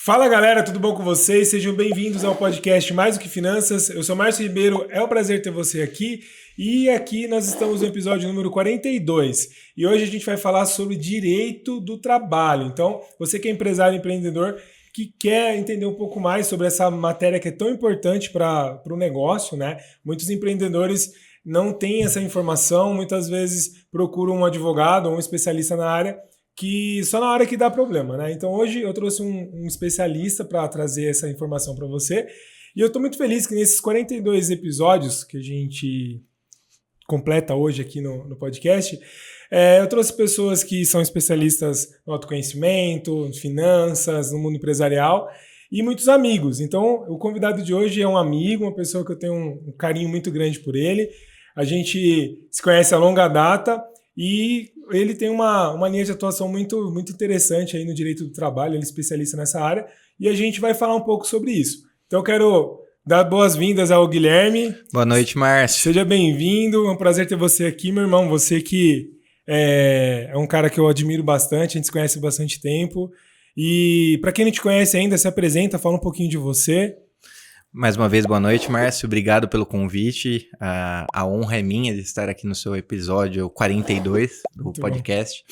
Fala galera, tudo bom com vocês? Sejam bem-vindos ao podcast Mais do que Finanças. Eu sou Márcio Ribeiro, é um prazer ter você aqui. E aqui nós estamos no episódio número 42. E hoje a gente vai falar sobre direito do trabalho. Então, você que é empresário e empreendedor, que quer entender um pouco mais sobre essa matéria que é tão importante para o negócio, né? Muitos empreendedores não têm essa informação, muitas vezes procuram um advogado ou um especialista na área, que só na hora que dá problema, né? Então hoje eu trouxe um especialista para trazer essa informação para você. E eu estou muito feliz que nesses 42 episódios que a gente completa hoje aqui no podcast, eu trouxe pessoas que são especialistas no autoconhecimento, finanças, no mundo empresarial e muitos amigos. Então o convidado de hoje é um amigo, uma pessoa que eu tenho um carinho muito grande por ele. A gente se conhece a longa data e ele tem uma linha de atuação muito, muito interessante aí no direito do trabalho, ele é especialista nessa área, e a gente vai falar um pouco sobre isso. Então eu quero dar boas-vindas ao Guilherme. Boa noite, Márcio. Seja bem-vindo, é um prazer ter você aqui, meu irmão. Você que é um cara que eu admiro bastante, a gente se conhece há bastante tempo. E para quem não te conhece ainda, se apresenta, fala um pouquinho de você. Mais uma vez, boa noite, Márcio. Obrigado pelo convite. A honra é minha de estar aqui no seu episódio 42 do muito podcast.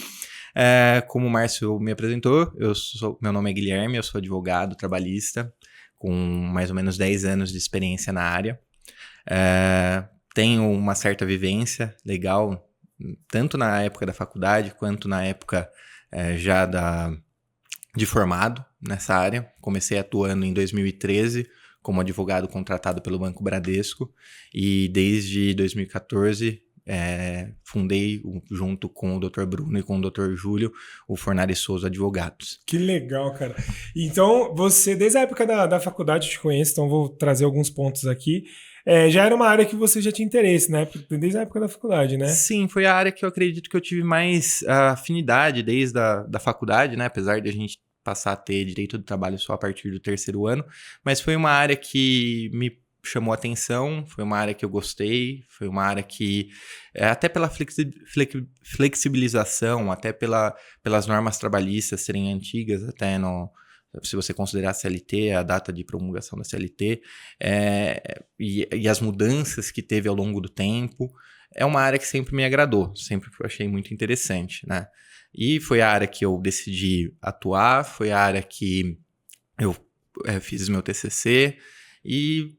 Como o Márcio me apresentou, meu nome é Guilherme, eu sou advogado trabalhista com mais ou menos 10 anos de experiência na área. Tenho uma certa vivência legal, tanto na época da faculdade quanto na época já de formado nessa área. Comecei atuando em 2013, como advogado contratado pelo Banco Bradesco, e desde 2014 fundei, junto com o Dr. Bruno e com o Dr. Júlio, o Fornari Souza Advogados. Que legal, cara. Então, você, desde a época da faculdade, eu te conheço, então vou trazer alguns pontos aqui. Já era uma área que você já tinha interesse, né? Desde a época da faculdade, né? Sim, foi a área que eu acredito que eu tive mais afinidade desde da faculdade, né? Apesar de a gente passar a ter direito do trabalho só a partir do terceiro ano, mas foi uma área que me chamou a atenção, foi uma área que eu gostei, foi uma área que, até pela flexibilização, até pelas normas trabalhistas serem antigas, até se você considerar a CLT, a data de promulgação da CLT, e as mudanças que teve ao longo do tempo, é uma área que sempre me agradou, sempre eu achei muito interessante, né? E foi a área que eu decidi atuar, foi a área que eu fiz meu TCC e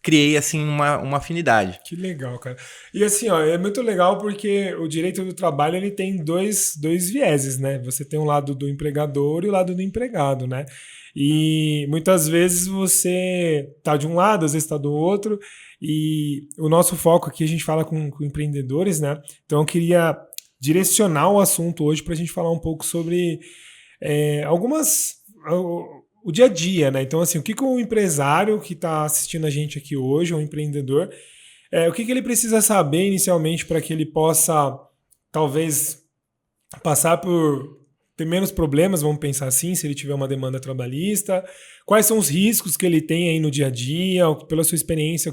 criei, assim, uma afinidade. Que legal, cara. E assim, ó, é muito legal porque o direito do trabalho ele tem dois vieses, né? Você tem um lado do empregador e o lado do empregado, né? E muitas vezes você tá de um lado, às vezes tá do outro, e o nosso foco aqui a gente fala com empreendedores, né? Então eu queria direcionar o assunto hoje para a gente falar um pouco sobre o dia a dia, né? Então, assim, o que o empresário que está assistindo a gente aqui hoje, um empreendedor, o que ele precisa saber inicialmente para que ele possa, talvez, passar por ter menos problemas, vamos pensar assim, se ele tiver uma demanda trabalhista, quais são os riscos que ele tem aí no dia a dia, pela sua experiência,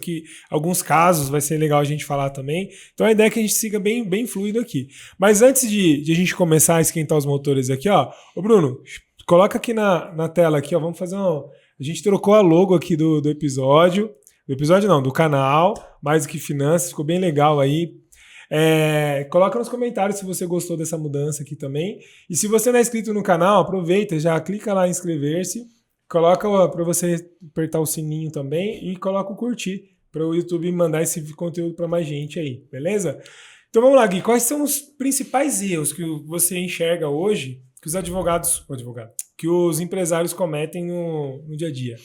alguns casos vai ser legal a gente falar também. Então a ideia é que a gente siga bem, bem fluido aqui. Mas antes de a gente começar a esquentar os motores aqui, ó, ô Bruno, coloca aqui na tela aqui, ó, vamos fazer a gente trocou a logo aqui do episódio, do canal, Mais do que Finanças, ficou bem legal aí. Coloca nos comentários se você gostou dessa mudança aqui também. E se você não é inscrito no canal, aproveita, já clica lá em inscrever-se, coloca para você apertar o sininho também e coloca o curtir para o YouTube mandar esse conteúdo para mais gente aí, beleza? Então vamos lá, Gui, quais são os principais erros que você enxerga hoje que que os empresários cometem no dia a dia?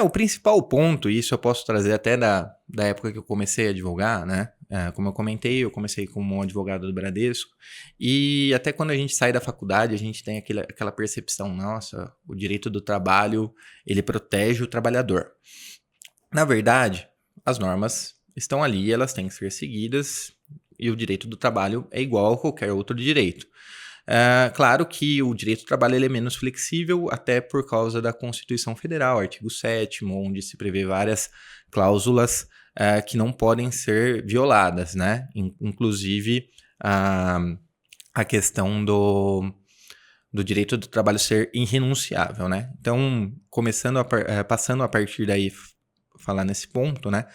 O principal ponto, e isso eu posso trazer até da época que eu comecei a advogar, né? Como eu comentei, eu comecei como advogado do Bradesco, e até quando a gente sai da faculdade, a gente tem aquela percepção, nossa, o direito do trabalho, ele protege o trabalhador. Na verdade, as normas estão ali, elas têm que ser seguidas, e o direito do trabalho é igual a qualquer outro direito. Claro que o direito do trabalho ele é menos flexível, até por causa da Constituição Federal, artigo 7º, onde se prevê várias cláusulas que não podem ser violadas, né? Inclusive a questão do direito do trabalho ser irrenunciável, né? Então, passando a partir daí, falar nesse ponto, né?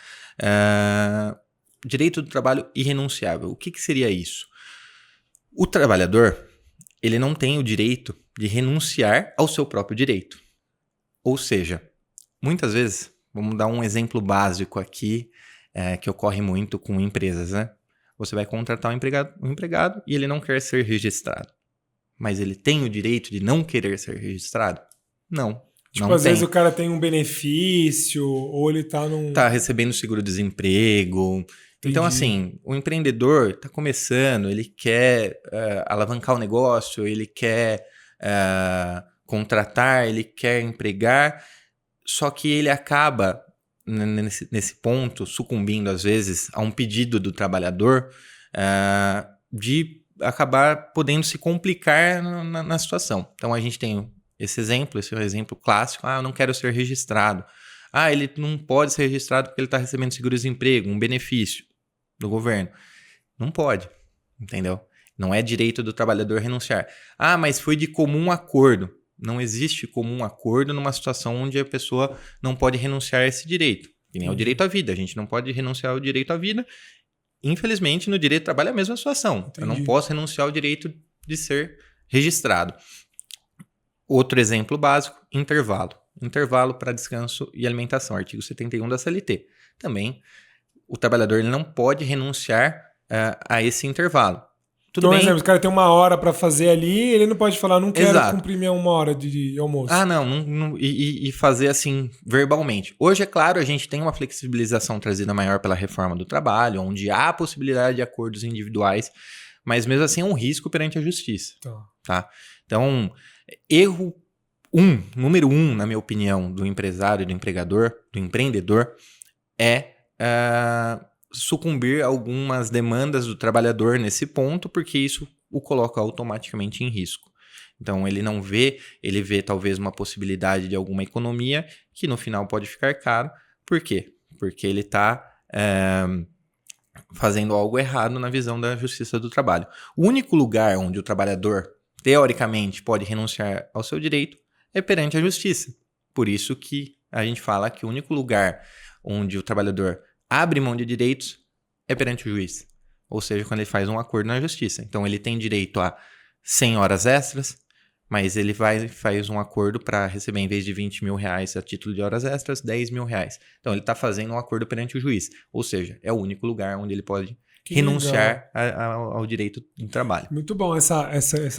Direito do trabalho irrenunciável. O que seria isso? O trabalhador, ele não tem o direito de renunciar ao seu próprio direito. Ou seja, muitas vezes, vamos dar um exemplo básico aqui, que ocorre muito com empresas, né? Você vai contratar um empregado e ele não quer ser registrado. Mas ele tem o direito de não querer ser registrado? Não. Tipo, não às tem. vezes o cara tem um benefício, ou ele tá num... Tá recebendo seguro-desemprego. Entendi. Então, assim, o empreendedor tá começando, ele quer alavancar o negócio, ele quer contratar, ele quer empregar, só que ele acaba, nesse ponto, sucumbindo, às vezes, a um pedido do trabalhador de acabar podendo se complicar na situação. Então, a gente tem esse é um exemplo clássico. Eu não quero ser registrado. Ele não pode ser registrado porque ele está recebendo seguro-desemprego, um benefício do governo. Não pode, entendeu? Não é direito do trabalhador renunciar. Mas foi de comum acordo. Não existe comum acordo numa situação onde a pessoa não pode renunciar a esse direito. Que nem o direito à vida. A gente não pode renunciar ao direito à vida. Infelizmente, no direito do trabalho é a mesma situação. Entendi. Eu não posso renunciar ao direito de ser registrado. Outro exemplo básico, intervalo. Intervalo para descanso e alimentação, artigo 71 da CLT. Também, o trabalhador ele não pode renunciar a esse intervalo. Tudo então, bem? exemplo, o cara tem 1 hora para fazer ali, ele não pode falar, não quero Exato. cumprir minha 1 hora de almoço. E fazer assim, verbalmente. Hoje, é claro, a gente tem uma flexibilização trazida maior pela reforma do trabalho, onde há a possibilidade de acordos individuais, mas mesmo assim é um risco perante a justiça. Tá? Então, número 1, na minha opinião, do empresário, do empregador, do empreendedor, é sucumbir a algumas demandas do trabalhador nesse ponto, porque isso o coloca automaticamente em risco. Então, ele vê talvez uma possibilidade de alguma economia que no final pode ficar caro. Por quê? Porque ele está fazendo algo errado na visão da Justiça do Trabalho. O único lugar onde o trabalhador, teoricamente, pode renunciar ao seu direito é perante a Justiça. Por isso que a gente fala que o único lugar onde o trabalhador abre mão de direitos é perante o juiz. Ou seja, quando ele faz um acordo na Justiça. Então, ele tem direito a 100 horas extras, mas ele faz um acordo para receber, em vez de R$20 mil a título de horas extras, R$10 mil. Então, ele está fazendo um acordo perante o juiz. Ou seja, é o único lugar onde ele pode renunciar ao direito do trabalho. Muito bom essa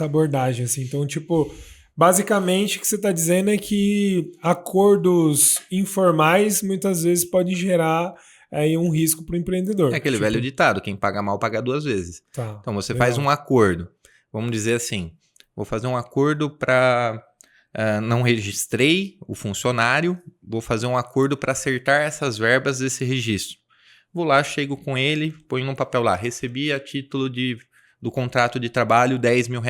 abordagem, assim. Então, tipo, basicamente o que você está dizendo é que acordos informais muitas vezes podem gerar um risco para o empreendedor. É aquele velho ditado, quem paga mal paga 2 vezes. Tá, então, você faz um acordo. Vamos dizer assim, vou fazer um acordo para... não registrei o funcionário, vou fazer um acordo para acertar essas verbas desse registro. Vou lá, chego com ele, ponho num papel lá, recebi a título do contrato de trabalho R$10 mil.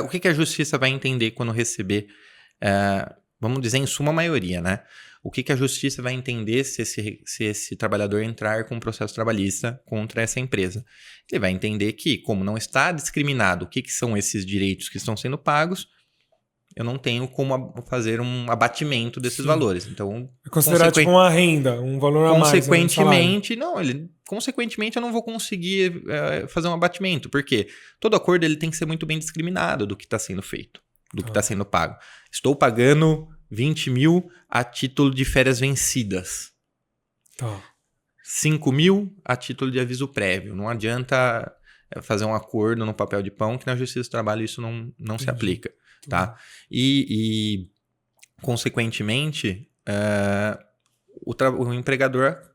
O que a justiça vai entender quando receber, vamos dizer, em suma maioria, né? O que a justiça vai entender se esse trabalhador entrar com um processo trabalhista contra essa empresa? Ele vai entender que, como não está discriminado o que são esses direitos que estão sendo pagos, eu não tenho como fazer um abatimento desses valores. Então, é considerado tipo uma renda, um valor a mais. Consequentemente, eu não vou conseguir fazer um abatimento. Porque todo acordo ele tem que ser muito bem discriminado do que está sendo feito, do que está sendo pago. Estou pagando 20 mil a título de férias vencidas. 5 mil a título de aviso prévio. Não adianta fazer um acordo no papel de pão que na Justiça do Trabalho isso não se aplica. Tá? E consequentemente,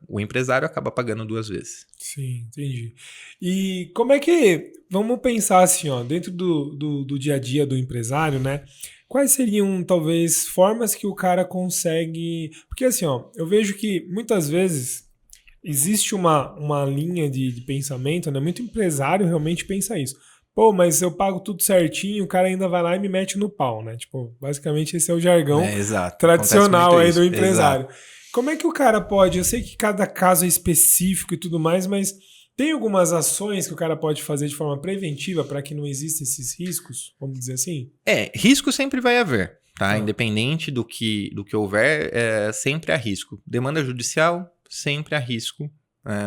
o empresário acaba pagando 2 vezes. Sim, entendi. E como é que... Vamos pensar assim, ó, dentro do dia a dia do empresário, né? Quais seriam, talvez, formas que o cara consegue... Porque assim, ó, eu vejo que muitas vezes existe uma linha de pensamento, né? Muito empresário realmente pensa isso. Pô, mas eu pago tudo certinho, o cara ainda vai lá e me mete no pau, né? Tipo, basicamente esse é o jargão tradicional aí do empresário. Exato. Como é que o cara pode... Eu sei que cada caso é específico e tudo mais, mas Tem algumas ações que o cara pode fazer de forma preventiva para que não existam esses riscos, vamos dizer assim? Risco sempre vai haver, tá? Ah. Independente do que houver, sempre há risco. Demanda judicial, sempre há risco.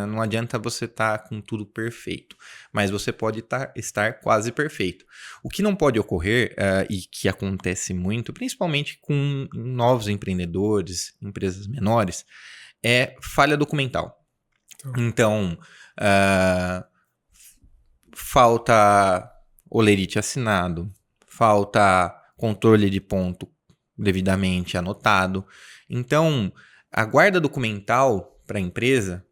Não adianta você estar com tudo perfeito, mas você pode estar quase perfeito. O que não pode ocorrer, e que acontece muito, principalmente com novos empreendedores, empresas menores, é falha documental. Então, falta holerite assinado, falta controle de ponto devidamente anotado. Então, a guarda documental para a empresa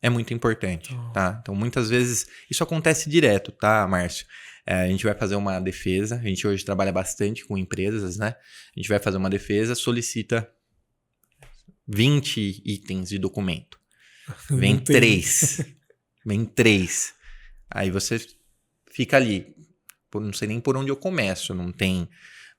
é muito importante, tá? Então, muitas vezes, isso acontece direto, tá, Márcio? A gente vai fazer uma defesa, a gente hoje trabalha bastante com empresas, né? A gente vai fazer uma defesa, solicita 20 itens de documento. Vem 3. Vem 3. Aí você fica ali. Não sei nem por onde eu começo. Não tem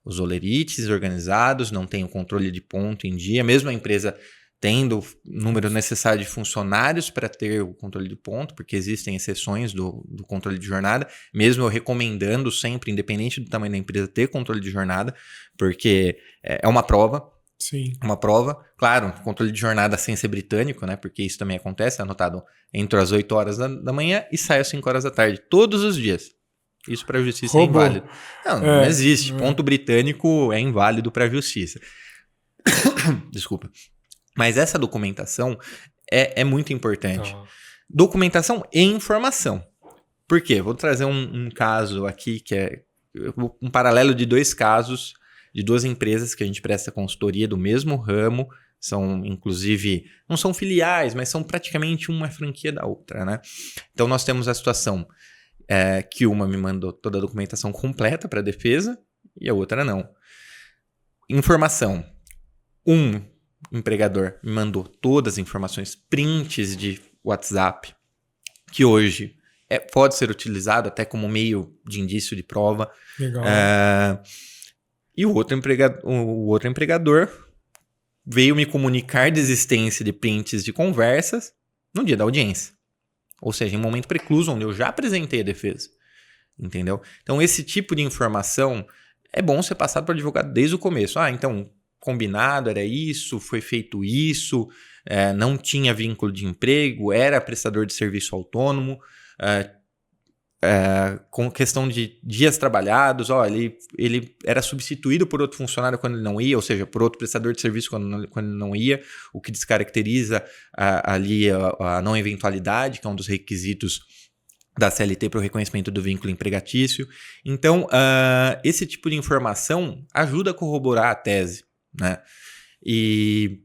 os olerites organizados, não tem o controle de ponto em dia. Mesmo a empresa tendo o número necessário de funcionários para ter o controle de ponto, porque existem exceções do controle de jornada, mesmo eu recomendando sempre, independente do tamanho da empresa, ter controle de jornada, porque é uma prova. Sim. Uma prova, claro, controle de jornada sem ser britânico, né? Porque isso também acontece, anotado entre as 8 horas da manhã e sai às 5 horas da tarde, todos os dias. Isso para a justiça é inválido. Não existe. Ponto britânico é inválido para a justiça. Desculpa. Mas essa documentação é muito importante. Documentação e informação. Por quê? Vou trazer um caso aqui que é um paralelo de 2 casos de 2 empresas que a gente presta consultoria do mesmo ramo, são inclusive, não são filiais, mas são praticamente uma franquia da outra, né? Então nós temos a situação que uma me mandou toda a documentação completa para a defesa e a outra não. Informação. Um empregador me mandou todas as informações, prints de WhatsApp, que hoje pode ser utilizado até como meio de indício de prova. Legal. E o outro empregador veio me comunicar de existência de prints de conversas no dia da audiência. Ou seja, em um momento precluso, onde eu já apresentei a defesa. Entendeu? Então, esse tipo de informação é bom ser passado para o advogado desde o começo. Então, combinado, era isso, foi feito isso, não tinha vínculo de emprego, era prestador de serviço autônomo, com questão de dias trabalhados, ele era substituído por outro funcionário quando ele não ia, ou seja, por outro prestador de serviço quando ele não ia, o que descaracteriza ali a não eventualidade, que é um dos requisitos da CLT para o reconhecimento do vínculo empregatício. Então, esse tipo de informação ajuda a corroborar a tese, né? E,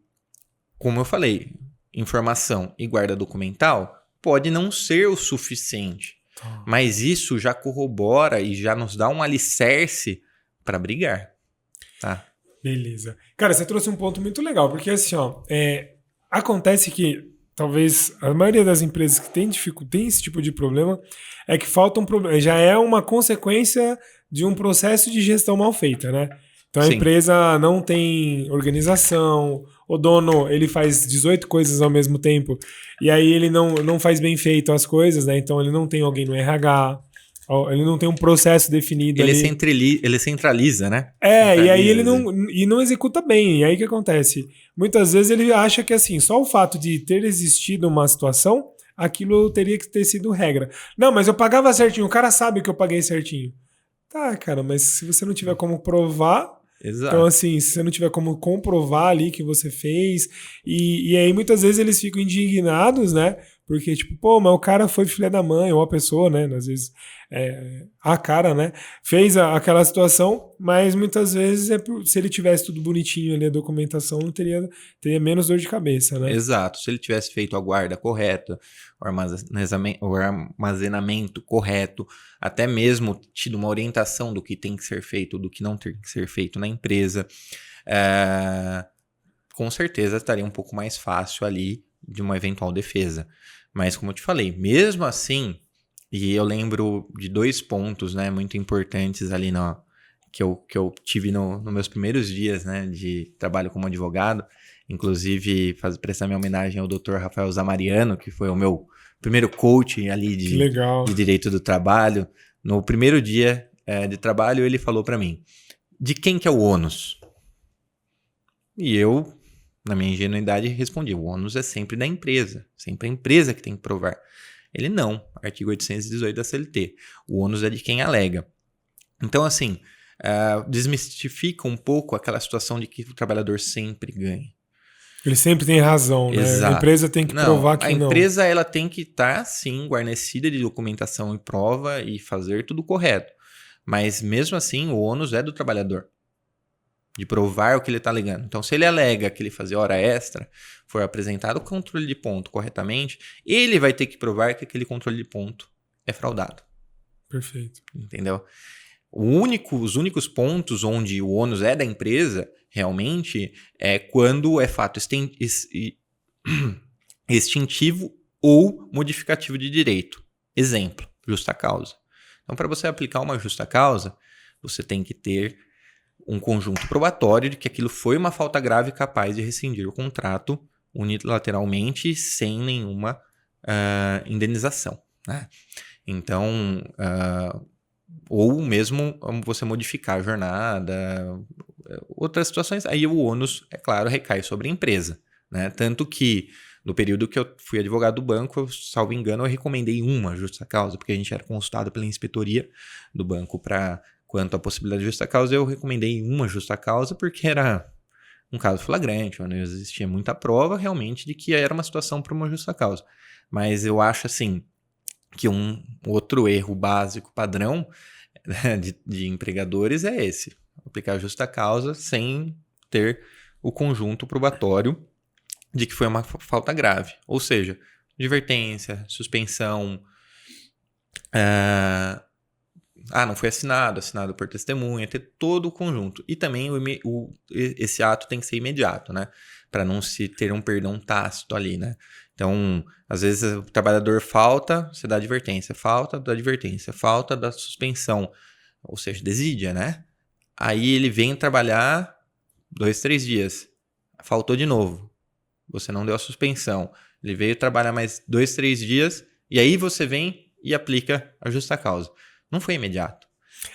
como eu falei, informação e guarda documental pode não ser o suficiente. Mas isso já corrobora e já nos dá um alicerce para brigar, tá? Beleza. Cara, você trouxe um ponto muito legal, porque assim, acontece que talvez a maioria das empresas que tem esse tipo de problema é que falta já é uma consequência de um processo de gestão mal feita, né? Então a empresa não tem organização, o dono ele faz 18 coisas ao mesmo tempo e aí ele não faz bem feito as coisas, né? Então ele não tem alguém no RH, ele não tem um processo definido. Ele centraliza, né? E aí ele não executa bem. E aí o que acontece? Muitas vezes ele acha que assim, só o fato de ter existido uma situação, aquilo teria que ter sido regra. Não, mas eu pagava certinho, o cara sabe que eu paguei certinho. Tá, cara, mas se você não tiver como provar... Exato. Então, assim, se você não tiver como comprovar ali que você fez, e aí muitas vezes eles ficam indignados, né? Porque, tipo, pô, mas o cara foi filha da mãe, ou a pessoa, né? Às vezes, a cara, né? Fez aquela situação, mas muitas vezes se ele tivesse tudo bonitinho ali, a documentação, não teria menos dor de cabeça, né? Exato. Se ele tivesse feito a guarda correta, o armazenamento correto, até mesmo tido uma orientação do que tem que ser feito, do que não tem que ser feito na empresa, com certeza estaria um pouco mais fácil ali de uma eventual defesa. Mas como eu te falei, mesmo assim, e eu lembro de 2 pontos, né, muito importantes ali que eu tive nos meus primeiros dias, né, de trabalho como advogado. Inclusive, prestar minha homenagem ao Dr. Rafael Zamariano, que foi o meu primeiro coach ali de direito do trabalho. No primeiro dia de trabalho, ele falou para mim, de quem que é o ônus? E eu, na minha ingenuidade, respondi, o ônus é sempre da empresa, sempre a empresa que tem que provar. Ele não, artigo 818 da CLT, o ônus é de quem alega. Então, assim, desmistifica um pouco aquela situação de que o trabalhador sempre ganha. Ele sempre tem razão, né? Exato. A empresa tem que provar que não. A empresa ela tem que estar, sim, guarnecida de documentação e prova e fazer tudo correto. Mas, mesmo assim, o ônus é do trabalhador, de provar o que ele está alegando. Então, se ele alega que ele fazia hora extra, for apresentado o controle de ponto corretamente, ele vai ter que provar que aquele controle de ponto é fraudado. Perfeito. Entendeu? Os únicos pontos onde o ônus é da empresa, realmente, é quando é fato extintivo ou modificativo de direito. Exemplo, justa causa. Então, para você aplicar uma justa causa, você tem que ter um conjunto probatório de que aquilo foi uma falta grave capaz de rescindir o contrato unilateralmente sem nenhuma indenização, né? Então, ou mesmo você modificar a jornada, outras situações, aí o ônus, é claro, recai sobre a empresa, né? Tanto que no período que eu fui advogado do banco, eu, salvo engano, eu recomendei uma justa causa, porque a gente era consultado pela inspetoria do banco quanto à possibilidade de justa causa, eu recomendei uma justa causa porque era um caso flagrante, onde existia muita prova realmente de que era uma situação para uma justa causa. Mas eu acho assim que um outro erro básico, padrão, né, de empregadores é esse, aplicar a justa causa sem ter o conjunto probatório de que foi uma falta grave. Ou seja, advertência, suspensão, não foi assinado por testemunha, ter todo o conjunto. E também esse ato tem que ser imediato, né? Para não se ter um perdão tácito ali, né? Então, às vezes o trabalhador falta, você dá advertência, falta, dá advertência, falta, dá suspensão, ou seja, desídia, né? Aí ele vem trabalhar 2, 3 dias, faltou de novo, você não deu a suspensão, ele veio trabalhar mais 2, 3 dias, e aí você vem e aplica a justa causa. Não foi imediato.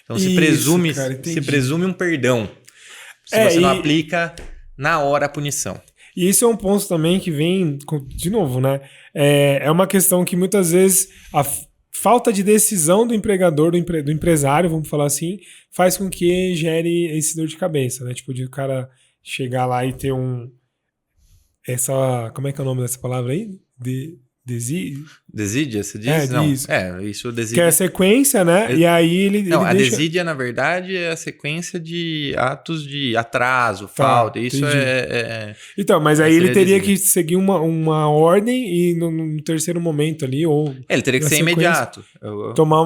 Então se presume um perdão se você não aplica na hora a punição. E isso é um ponto também que vem, de novo, né? É uma questão que muitas vezes a falta de decisão do empregador, do empresário, vamos falar assim, faz com que gere esse dor de cabeça, né? Tipo, de o cara chegar lá e ter como é que é o nome dessa palavra aí? Desídia, você diz? Não. Isso desídia. Que é a sequência, né? E aí ele a desídia, na verdade, é a sequência de atos de atraso, falta. Isso Então, mas aí ele teria que seguir uma ordem e no terceiro momento ali, ou... Ele teria que ser imediato. Tomar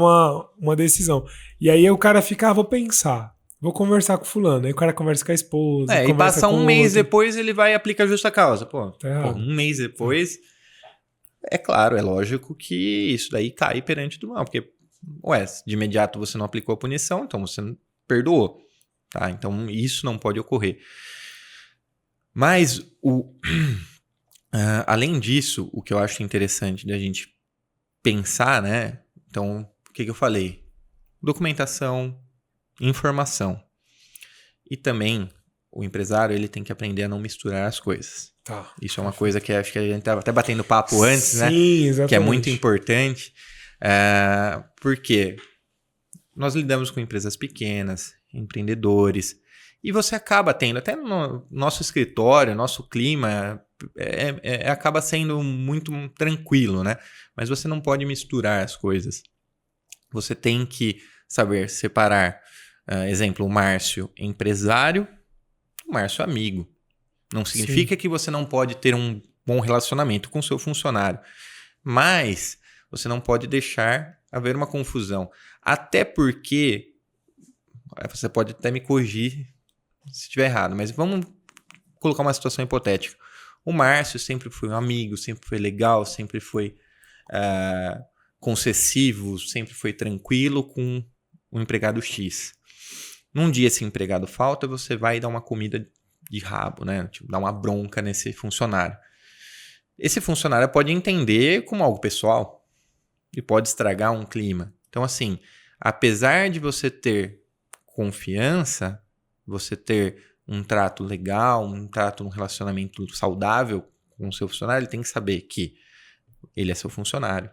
uma decisão. E aí o cara fica, vou pensar. Vou conversar com fulano. Aí o cara conversa com a esposa. E passa um mês depois, ele vai e aplica a justa causa. Pô, um mês depois... É claro, é lógico que isso daí cai perante o tribunal, porque, de imediato você não aplicou a punição, então você não perdoou, tá? Então isso não pode ocorrer. Mas, além disso, o que eu acho interessante da gente pensar, né? Então, o que eu falei? Documentação, informação. E também, o empresário ele tem que aprender a não misturar as coisas. Tá. Isso é uma coisa que acho que a gente estava até batendo papo antes, Sim, né? Exatamente. Que é muito importante. Porque nós lidamos com empresas pequenas, empreendedores, e você acaba tendo, até no nosso escritório, nosso clima, acaba sendo muito tranquilo, né? Mas você não pode misturar as coisas. Você tem que saber separar, exemplo, o Márcio empresário, o Márcio amigo. Não significa que você não pode ter um bom relacionamento com o seu funcionário, mas você não pode deixar haver uma confusão. Até porque, você pode até me corrigir se estiver errado, mas vamos colocar uma situação hipotética. O Márcio sempre foi um amigo, sempre foi legal, sempre foi concessivo, sempre foi tranquilo com o empregado X. Num dia esse empregado falta, você vai dar uma comida de rabo, né? Tipo, dar uma bronca nesse funcionário. Esse funcionário pode entender como algo pessoal e pode estragar um clima. Então, assim, apesar de você ter confiança, você ter um trato legal, um relacionamento saudável com o seu funcionário, ele tem que saber que ele é seu funcionário.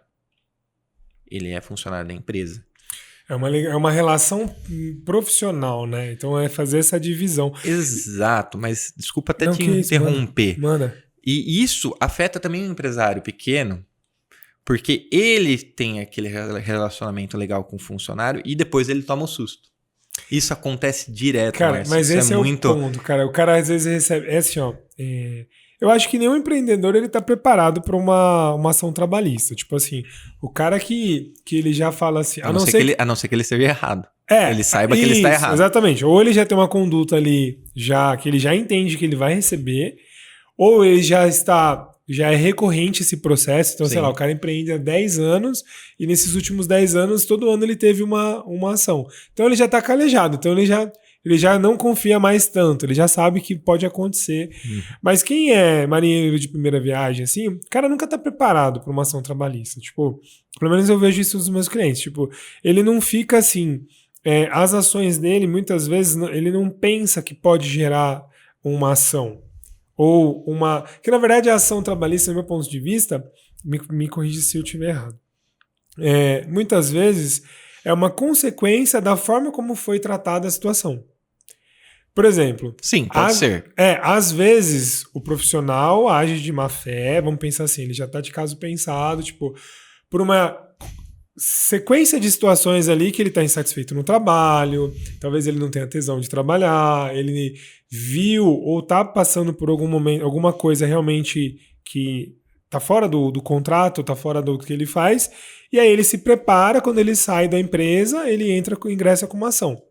Ele é funcionário da empresa. É uma relação profissional, né? Então é fazer essa divisão. Exato, mas desculpa até Não, te que isso, interromper. Manda. E isso afeta também o empresário pequeno, porque ele tem aquele relacionamento legal com o funcionário e depois ele toma o susto. Isso acontece direto, Cara, Márcio. mas isso esse é muito... o ponto, cara. O cara às vezes recebe... É assim, ó... Eu acho que nenhum empreendedor ele tá preparado para uma ação trabalhista. Tipo assim, o cara que ele já fala assim... A não ser que ele esteja errado. Ele saiba que ele está errado. Exatamente. Ou ele já tem uma conduta ali, que ele já entende que ele vai receber, ou ele já é recorrente esse processo. Então, Sim. sei lá, o cara empreende há 10 anos e nesses últimos 10 anos, todo ano ele teve uma ação. Então ele já tá calejado. Então ele já não confia mais tanto, ele já sabe que pode acontecer. Mas quem é marinheiro de primeira viagem, assim, o cara nunca tá preparado para uma ação trabalhista. Tipo, pelo menos eu vejo isso dos meus clientes. Tipo, ele não fica assim... as ações dele, muitas vezes, ele não pensa que pode gerar uma ação. Ou uma... Que, na verdade, a ação trabalhista, do meu ponto de vista, me corrija se eu estiver errado. Muitas vezes, é uma consequência da forma como foi tratada a situação. Por exemplo... Sim, pode ser. Às vezes, o profissional age de má fé, vamos pensar assim, ele já está de caso pensado, tipo, por uma sequência de situações ali que ele está insatisfeito no trabalho, talvez ele não tenha tesão de trabalhar, ele viu ou está passando por algum momento, alguma coisa realmente que está fora do contrato, está fora do que ele faz, e aí ele se prepara, quando ele sai da empresa, ele ingressa com uma ação.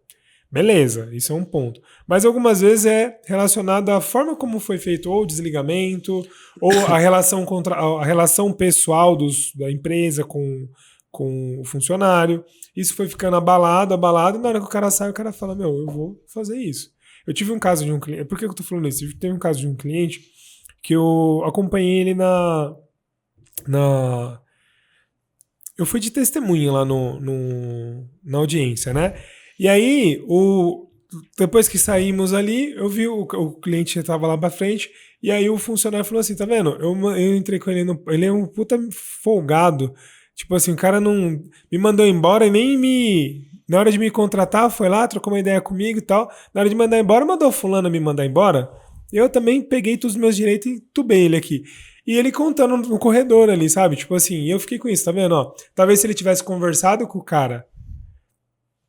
Beleza, isso é um ponto. Mas algumas vezes é relacionado à forma como foi feito ou o desligamento, ou a relação pessoal da empresa com o funcionário. Isso foi ficando abalado, e na hora que o cara sai, o cara fala, eu vou fazer isso. Eu tive um caso de um cliente... Por que eu tô falando isso? Eu tive um caso de um cliente que eu acompanhei ele eu fui de testemunha lá na audiência, né? E aí, depois que saímos ali, eu vi o cliente estava lá pra frente, e aí o funcionário falou assim, tá vendo? Eu entrei com ele, ele é um puta folgado. Tipo assim, o cara não me mandou embora e nem na hora de me contratar, foi lá, trocou uma ideia comigo e tal. Na hora de mandar embora, mandou fulano me mandar embora. Eu também peguei todos os meus direitos e tubei ele aqui. E ele contando no corredor ali, sabe? Tipo assim, eu fiquei com isso, tá vendo? Ó, talvez se ele tivesse conversado com o cara...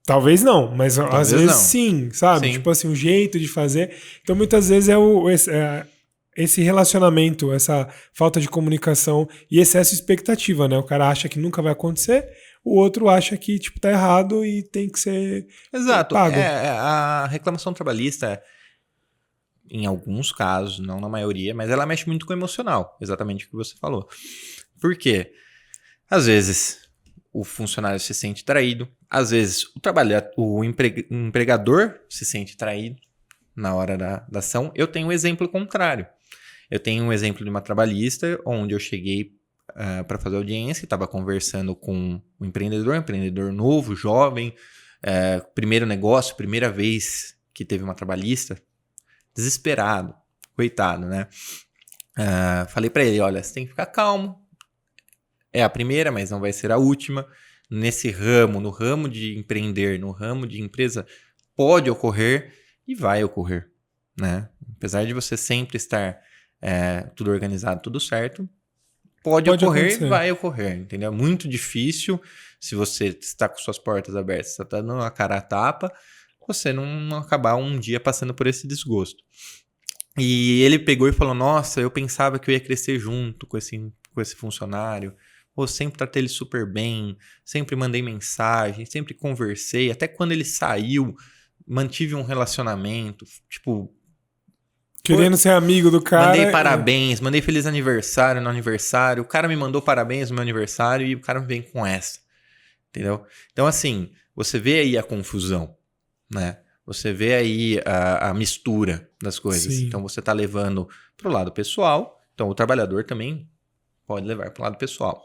Talvez não, mas às vezes não. Sim, sabe? Sim. Tipo assim, o jeito de fazer. Então, muitas vezes esse relacionamento, essa falta de comunicação e excesso de expectativa, né? O cara acha que nunca vai acontecer, o outro acha que, tipo, tá errado e tem que ser pago. A reclamação trabalhista, em alguns casos, não na maioria, mas ela mexe muito com o emocional, exatamente o que você falou. Por quê? Às vezes o funcionário se sente traído, às vezes o empregador se sente traído na hora da ação. Eu tenho um exemplo contrário. Eu tenho um exemplo de uma trabalhista onde eu cheguei para fazer audiência, estava conversando com um empreendedor novo, jovem, primeiro negócio, primeira vez que teve uma trabalhista, desesperado, coitado, né? Falei para ele, olha, você tem que ficar calmo, é a primeira, mas não vai ser a última. Nesse ramo, no ramo de empreender, no ramo de empresa, pode ocorrer e vai ocorrer, né? Apesar de você sempre estar tudo organizado, tudo certo, pode ocorrer acontecer. E vai ocorrer, entendeu? É muito difícil, se você está com suas portas abertas, você está dando uma cara a tapa, você não acabar um dia passando por esse desgosto. E ele pegou e falou, nossa, eu pensava que eu ia crescer junto com esse funcionário, ou sempre tratei ele super bem, sempre mandei mensagem, sempre conversei, até quando ele saiu, mantive um relacionamento, tipo... Querendo ser amigo do cara. Mandei parabéns, mandei feliz aniversário no aniversário, o cara me mandou parabéns no meu aniversário e o cara me vem com essa, entendeu? Então assim, você vê aí a confusão, né? Você vê aí a mistura das coisas. Sim. Então, você está levando para o lado pessoal, então o trabalhador também pode levar para o lado pessoal.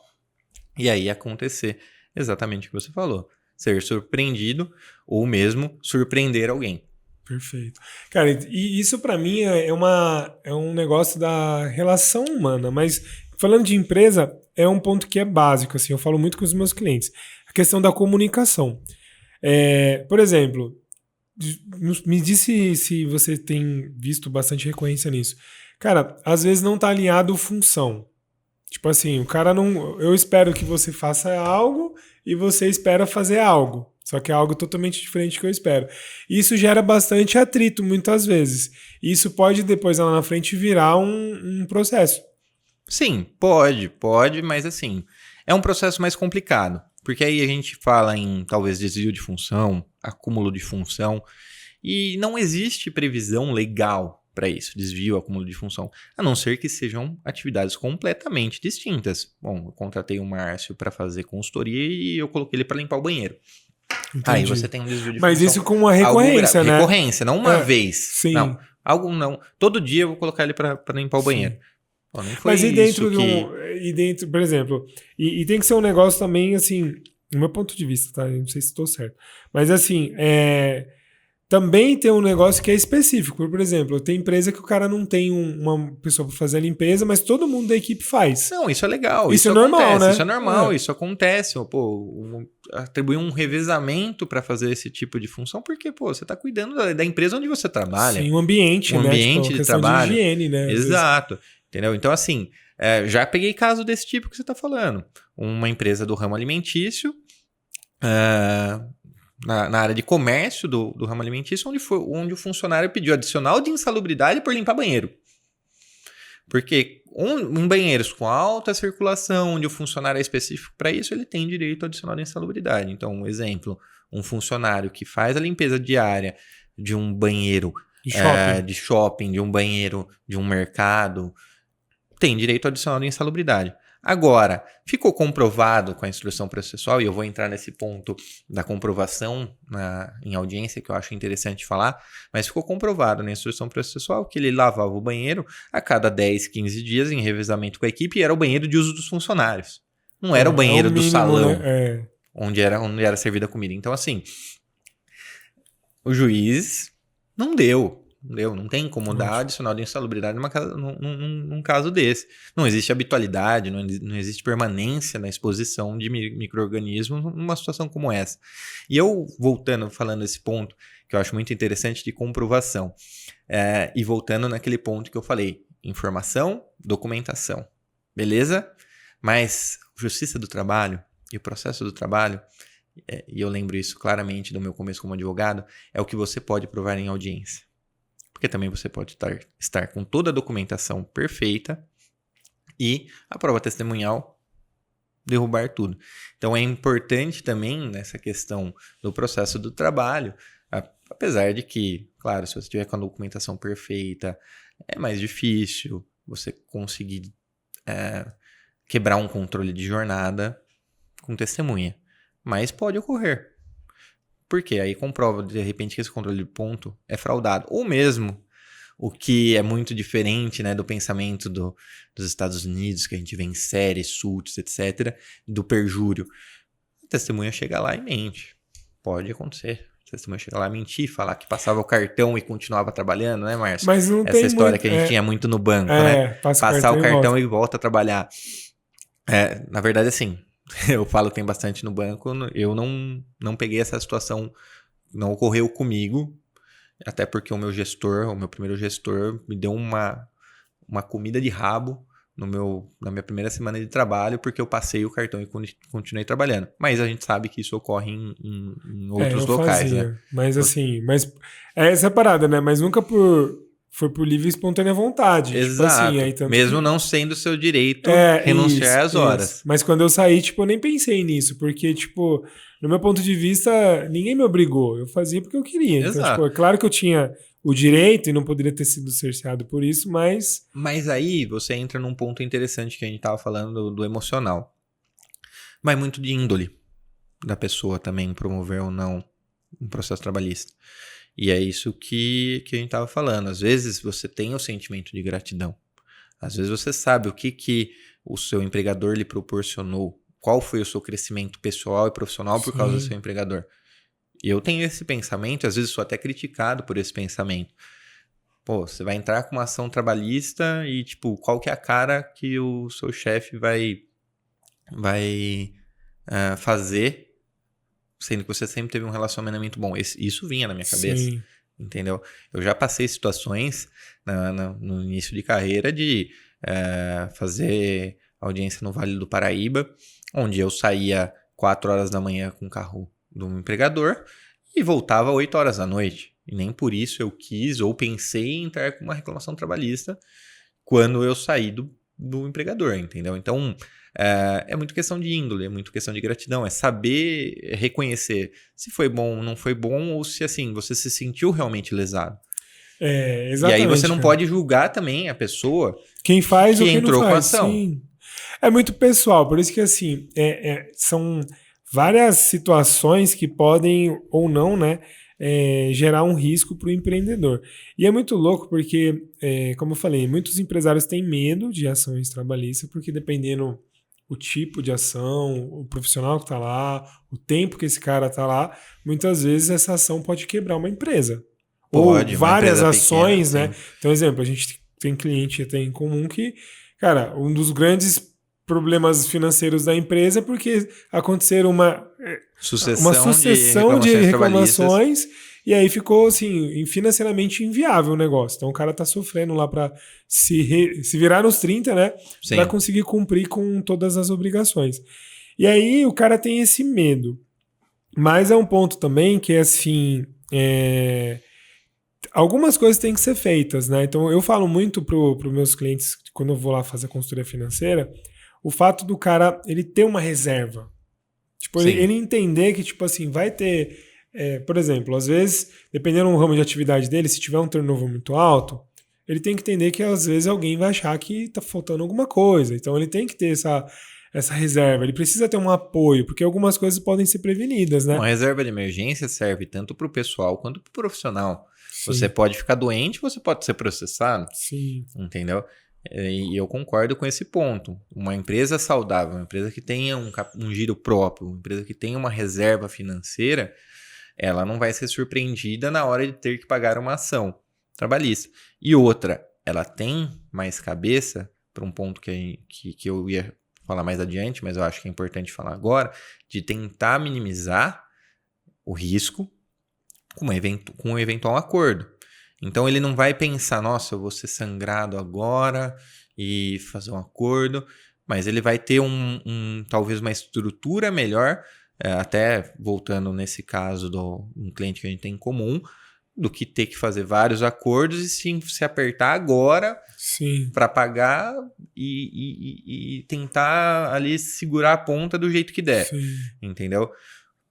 E aí acontecer exatamente o que você falou. Ser surpreendido ou mesmo surpreender alguém. Perfeito. Cara, e isso para mim é um negócio da relação humana, mas falando de empresa, é um ponto que é básico, assim, eu falo muito com os meus clientes. A questão da comunicação. Por exemplo, me disse se você tem visto bastante recorrência nisso. Cara, às vezes não tá alinhado função. Tipo assim, o cara não. Eu espero que você faça algo e você espera fazer algo. Só que é algo totalmente diferente do que eu espero. Isso gera bastante atrito, muitas vezes. Isso pode depois, lá na frente, virar um processo. Sim, pode, mas assim, é um processo mais complicado. Porque aí a gente fala em talvez desvio de função, acúmulo de função, e não existe previsão legal para isso, desvio, acúmulo de função, a não ser que sejam atividades completamente distintas. Bom, eu contratei o Márcio para fazer consultoria e eu coloquei ele para limpar o banheiro. Entendi. Aí você tem um desvio de Mas função. isso com uma recorrência, né? Recorrência, não uma vez. Sim. Não, algo não. Todo dia eu vou colocar ele para limpar o banheiro. Pô, não foi mas e dentro isso e dentro, por exemplo, e tem que ser um negócio também, assim, do meu ponto de vista, tá? Eu não sei se estou certo. Mas assim, também tem um negócio que é específico. Por exemplo, tem empresa que o cara não tem uma pessoa para fazer a limpeza, mas todo mundo da equipe faz. Não, isso é legal. Isso é normal, acontece, né? Isso é normal, isso acontece. Pô, atribuir um revezamento para fazer esse tipo de função, porque, pô, você está cuidando da empresa onde você trabalha. Sim, o ambiente, né? Tipo, de trabalho. De higiene, né? Exato. Entendeu? Então, assim, já peguei caso desse tipo que você está falando. Uma empresa do ramo alimentício, na área de comércio do ramo alimentício, onde o funcionário pediu adicional de insalubridade por limpar banheiro. Porque em banheiros com alta circulação, onde o funcionário é específico para isso, ele tem direito adicional de insalubridade. Então, um exemplo, um funcionário que faz a limpeza diária de um banheiro de shopping, de um banheiro de um mercado, tem direito adicional de insalubridade. Agora, ficou comprovado com a instrução processual, e eu vou entrar nesse ponto da comprovação em audiência, que eu acho interessante falar, mas ficou comprovado na instrução processual que ele lavava o banheiro a cada 10, 15 dias em revezamento com a equipe, e era o banheiro de uso dos funcionários. Não era o banheiro do salão, né? onde era servida a comida. Então, assim, o juiz não tem como dar adicional de insalubridade num caso desse. Não existe habitualidade, não existe permanência na exposição de micro-organismos numa situação como essa. E eu, falando esse ponto, que eu acho muito interessante de comprovação, e voltando naquele ponto que eu falei, informação, documentação, beleza? Mas justiça do trabalho e o processo do trabalho, e eu lembro isso claramente do meu começo como advogado, é o que você pode provar em audiência. Porque também você pode estar com toda a documentação perfeita e a prova testemunhal derrubar tudo. Então é importante também nessa questão do processo do trabalho, apesar de que, claro, se você tiver com a documentação perfeita, é mais difícil você conseguir quebrar um controle de jornada com testemunha. Mas pode ocorrer. Porque aí comprova, de repente, que esse controle de ponto é fraudado. Ou mesmo, o que é muito diferente, né, do pensamento dos Estados Unidos, que a gente vê em séries, suits, etc., do perjúrio. A testemunha chega lá e mente. Pode acontecer. A testemunha chega lá e mentir, falar que passava o cartão e continuava trabalhando, né, Márcio? Mas não essa história que a gente tinha muito no banco, né? Passar o cartão e volta a trabalhar. Na verdade, assim, eu falo que tem bastante no banco, eu não peguei essa situação, não ocorreu comigo, até porque o meu primeiro gestor, me deu uma comida de rabo na minha primeira semana de trabalho, porque eu passei o cartão e continuei trabalhando. Mas a gente sabe que isso ocorre em outros locais, né? Mas assim, é essa parada, né? Mas nunca foi por livre e espontânea vontade. Exato. Tipo assim, aí mesmo não sendo seu direito renunciar às horas. Isso. Mas quando eu saí, tipo, eu nem pensei nisso. Porque, tipo, no meu ponto de vista, ninguém me obrigou. Eu fazia porque eu queria. Então, tipo, é claro que eu tinha o direito e não poderia ter sido cerceado por isso, mas... Mas aí você entra num ponto interessante que a gente tava falando do emocional. Mas muito de índole da pessoa também promover ou não um processo trabalhista. E é isso que a gente estava falando. Às vezes você tem o sentimento de gratidão. Às vezes você sabe o que o seu empregador lhe proporcionou. Qual foi o seu crescimento pessoal e profissional por causa do seu empregador. E eu tenho esse pensamento, às vezes sou até criticado por esse pensamento. Pô, você vai entrar com uma ação trabalhista e, tipo, qual que é a cara que o seu chefe vai fazer, sendo que você sempre teve um relacionamento bom. Isso vinha na minha cabeça, Sim. entendeu? Eu já passei situações no início de carreira de fazer audiência no Vale do Paraíba, onde eu saía 4 horas da manhã com o carro do empregador e voltava 8 horas da noite. E nem por isso eu quis ou pensei em entrar com uma reclamação trabalhista quando eu saí do empregador, entendeu? Então, é muito questão de índole, é muito questão de gratidão, é saber reconhecer se foi bom ou não foi bom, ou se, assim, você se sentiu realmente lesado. Exatamente. E aí você não pode julgar também a pessoa quem faz que ou quem entrou não com a faz. ação. Sim. É muito pessoal, por isso que, assim, são várias situações que podem ou não, né, gerar um risco para o empreendedor. E é muito louco porque, como eu falei, muitos empresários têm medo de ações trabalhistas, porque dependendo o tipo de ação, o profissional que está lá, o tempo que esse cara está lá, muitas vezes essa ação pode quebrar uma empresa. Pode, Ou várias uma empresa ações, pequena, né? sim. Então, exemplo, a gente tem cliente até em comum que, cara, um dos grandes problemas financeiros da empresa é porque aconteceram uma sucessão de reclamações e aí ficou assim financeiramente inviável o negócio. Então o cara tá sofrendo lá para se virar nos 30, né, para conseguir cumprir com todas as obrigações. E aí o cara tem esse medo. Mas é um ponto também que é assim, algumas coisas têm que ser feitas, né? Então eu falo muito pro meus clientes quando eu vou lá fazer consultoria financeira, o fato do cara ele ter uma reserva. Tipo, ele entender que, tipo assim, vai ter... por exemplo, às vezes, dependendo do ramo de atividade dele, se tiver um turnover muito alto, ele tem que entender que às vezes alguém vai achar que tá faltando alguma coisa. Então ele tem que ter essa reserva. Ele precisa ter um apoio, porque algumas coisas podem ser prevenidas, né? Uma reserva de emergência serve tanto para o pessoal quanto para o profissional. Sim. Você pode ficar doente, você pode ser processado. Sim. Entendeu? E eu concordo com esse ponto. Uma empresa saudável, uma empresa que tenha um giro próprio, uma empresa que tenha uma reserva financeira, ela não vai ser surpreendida na hora de ter que pagar uma ação trabalhista. E outra, ela tem mais cabeça, para um ponto que eu ia falar mais adiante, mas eu acho que é importante falar agora, de tentar minimizar o risco com um eventual acordo. Então ele não vai pensar, nossa, eu vou ser sangrado agora e fazer um acordo, mas ele vai ter talvez uma estrutura melhor, até voltando nesse caso um cliente que a gente tem em comum, do que ter que fazer vários acordos e sim se apertar agora para pagar e tentar ali segurar a ponta do jeito que der. Sim. Entendeu?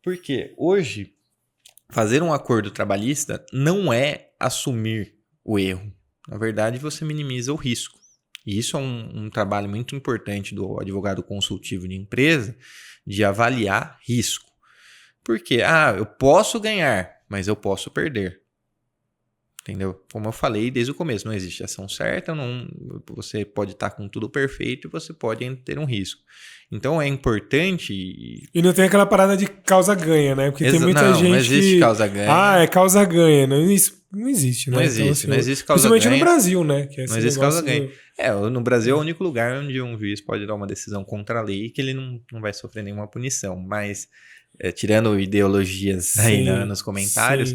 Porque hoje fazer um acordo trabalhista não é assumir o erro. Na verdade, você minimiza o risco. E isso é um trabalho muito importante do advogado consultivo de empresa, de avaliar risco. Porque, eu posso ganhar, mas eu posso perder. Entendeu? Como eu falei desde o começo, não existe ação certa, você pode estar com tudo perfeito e você pode ter um risco. Então é importante... E não tem aquela parada de causa-ganha, né? Porque tem muita gente não existe causa-ganha. É causa-ganha. Isso não existe, né? Não existe, então, assim, não existe causa-ganha. Principalmente no Brasil, né? Que não existe causa-ganha. No Brasil é o único lugar onde um juiz pode dar uma decisão contra a lei e que ele não vai sofrer nenhuma punição. Mas, tirando ideologias aí nos comentários...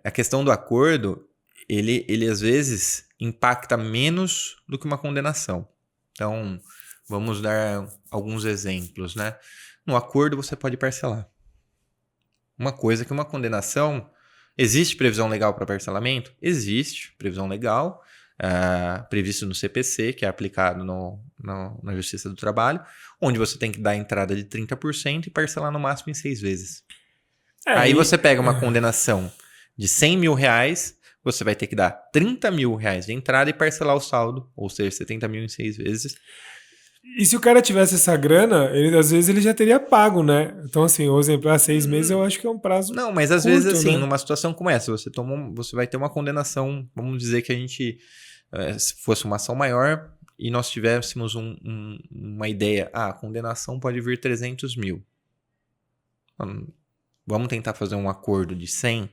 A questão do acordo, ele às vezes impacta menos do que uma condenação. Então, vamos dar alguns exemplos, né? No acordo você pode parcelar. Uma coisa que uma condenação... Existe previsão legal para parcelamento? Existe previsão legal, previsto no CPC, que é aplicado na Justiça do Trabalho, onde você tem que dar a entrada de 30% e parcelar no máximo em 6 vezes. Aí você pega uma condenação de 100 mil reais, você vai ter que dar 30 mil reais de entrada e parcelar o saldo, ou seja, 70 mil em 6 vezes. E se o cara tivesse essa grana, às vezes ele já teria pago, né? Então, assim, o exemplo, 6 meses eu acho que é um prazo Não, mas às curto, vezes, assim, né? numa situação como essa, você vai ter uma condenação, vamos dizer que a gente, se fosse uma ação maior e nós tivéssemos uma ideia, a condenação pode vir 300 mil. Vamos tentar fazer um acordo de 100?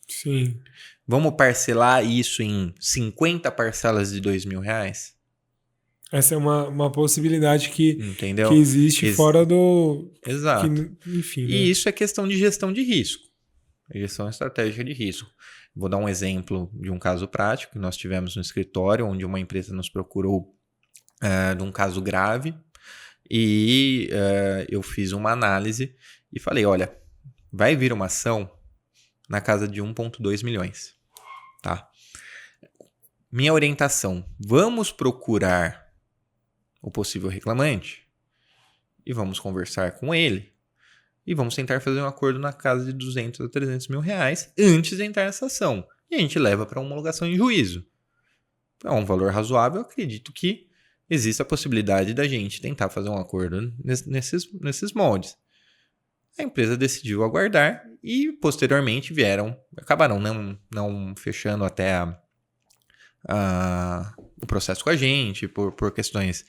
Sim. Vamos parcelar isso em 50 parcelas de R$2.000? Essa é uma possibilidade que Entendeu? existe fora do... Exato. Enfim, né? E isso é questão de gestão de risco. Gestão estratégica de risco. Vou dar um exemplo de um caso prático que nós tivemos no escritório, onde uma empresa nos procurou de um caso grave e eu fiz uma análise e falei, olha, vai vir uma ação na casa de 1,2 milhões. Tá? Minha orientação, vamos procurar o possível reclamante e vamos conversar com ele e vamos tentar fazer um acordo na casa de 200 a 300 mil reais antes de entrar nessa ação. E a gente leva para homologação em juízo. É um valor razoável, eu acredito que existe a possibilidade da gente tentar fazer um acordo nesses moldes. A empresa decidiu aguardar e posteriormente acabaram não fechando até o processo com a gente, por questões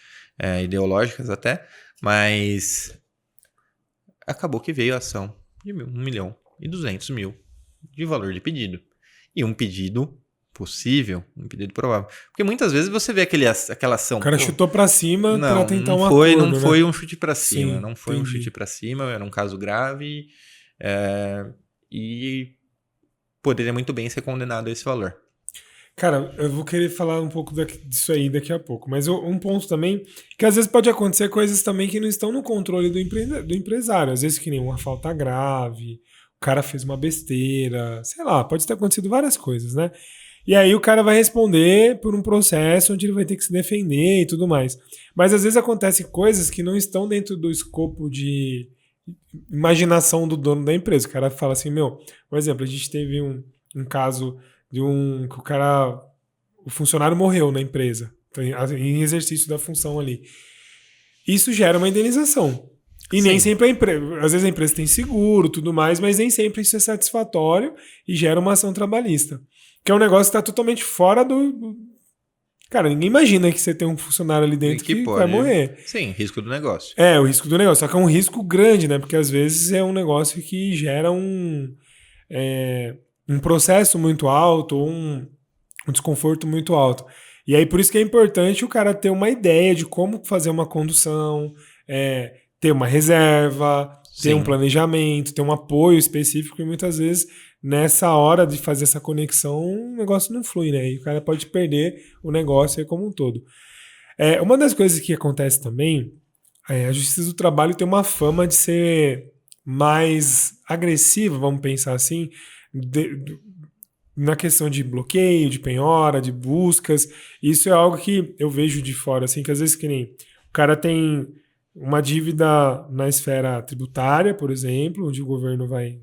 ideológicas até, mas acabou que veio a ação de 1.200.000 de valor de pedido. E um pedido possível, um pedido provável. Porque muitas vezes você vê aquela ação... O cara chutou pra cima pra tentar um acordo. Não foi um chute pra cima. Sim, não foi entendi. um chute pra cima, era um caso grave e poderia muito bem ser condenado a esse valor. Cara, eu vou querer falar um pouco disso aí daqui a pouco. Mas um ponto também, que às vezes pode acontecer coisas também que não estão no controle do empresário. Às vezes que nem uma falta grave, o cara fez uma besteira, sei lá, pode ter acontecido várias coisas, né? E aí o cara vai responder por um processo onde ele vai ter que se defender e tudo mais. Mas às vezes acontecem coisas que não estão dentro do escopo de imaginação do dono da empresa. O cara fala assim, por exemplo, a gente teve um caso que o funcionário morreu na empresa, em exercício da função ali. Isso gera uma indenização. E nem sempre às vezes a empresa tem seguro, tudo mais, mas nem sempre isso é satisfatório e gera uma ação trabalhista. Que é um negócio que está totalmente fora do... Cara, ninguém imagina que você tem um funcionário ali dentro que vai morrer. Sim, risco do negócio. O risco do negócio. Só que é um risco grande, né? Porque às vezes é um negócio que gera um processo muito alto ou um desconforto muito alto. E aí por isso que é importante o cara ter uma ideia de como fazer uma condução, ter uma reserva, ter um planejamento, ter um apoio específico, e muitas vezes nessa hora de fazer essa conexão o negócio não flui, né? E o cara pode perder o negócio aí como um todo. Uma das coisas que acontece também, a Justiça do Trabalho tem uma fama de ser mais agressiva, vamos pensar assim, na questão de bloqueio, de penhora, de buscas. Isso é algo que eu vejo de fora, assim, que às vezes que nem o cara tem uma dívida na esfera tributária, por exemplo, onde o governo vai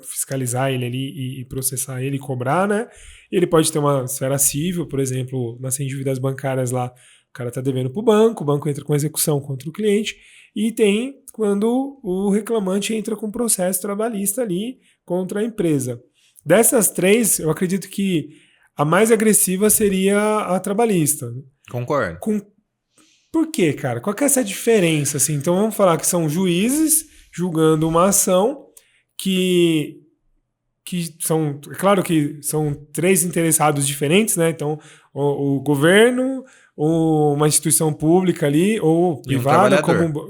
fiscalizar ele ali e processar ele e cobrar, né? Ele pode ter uma esfera civil, por exemplo, nas dívidas bancárias lá, o cara tá devendo pro banco, o banco entra com execução contra o cliente, e tem quando o reclamante entra com processo trabalhista ali contra a empresa. Dessas três, eu acredito que a mais agressiva seria a trabalhista. Concordo. Por quê, cara? Qual que é essa diferença? Assim? Então vamos falar que são juízes julgando uma ação que são, é claro que são três interessados diferentes, né? Então o governo, ou uma instituição pública ali, ou privada,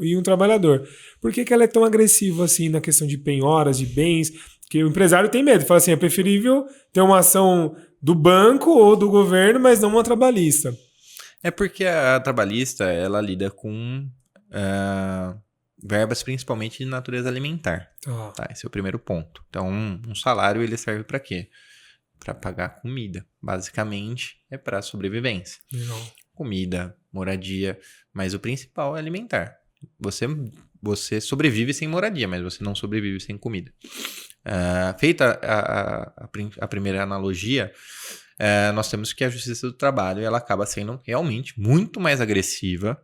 e um trabalhador. Por que ela é tão agressiva assim na questão de penhoras, de bens? Que o empresário tem medo, fala assim, é preferível ter uma ação do banco ou do governo, mas não uma trabalhista. É porque a trabalhista, ela lida com verbas principalmente de natureza alimentar. Tá, esse é o primeiro ponto. Então, um salário, ele serve para quê? Para pagar comida. Basicamente, é para sobrevivência. Legal. Comida, moradia, mas o principal é alimentar. Você sobrevive sem moradia, mas você não sobrevive sem comida. Feita a primeira analogia, nós temos que a Justiça do Trabalho ela acaba sendo realmente muito mais agressiva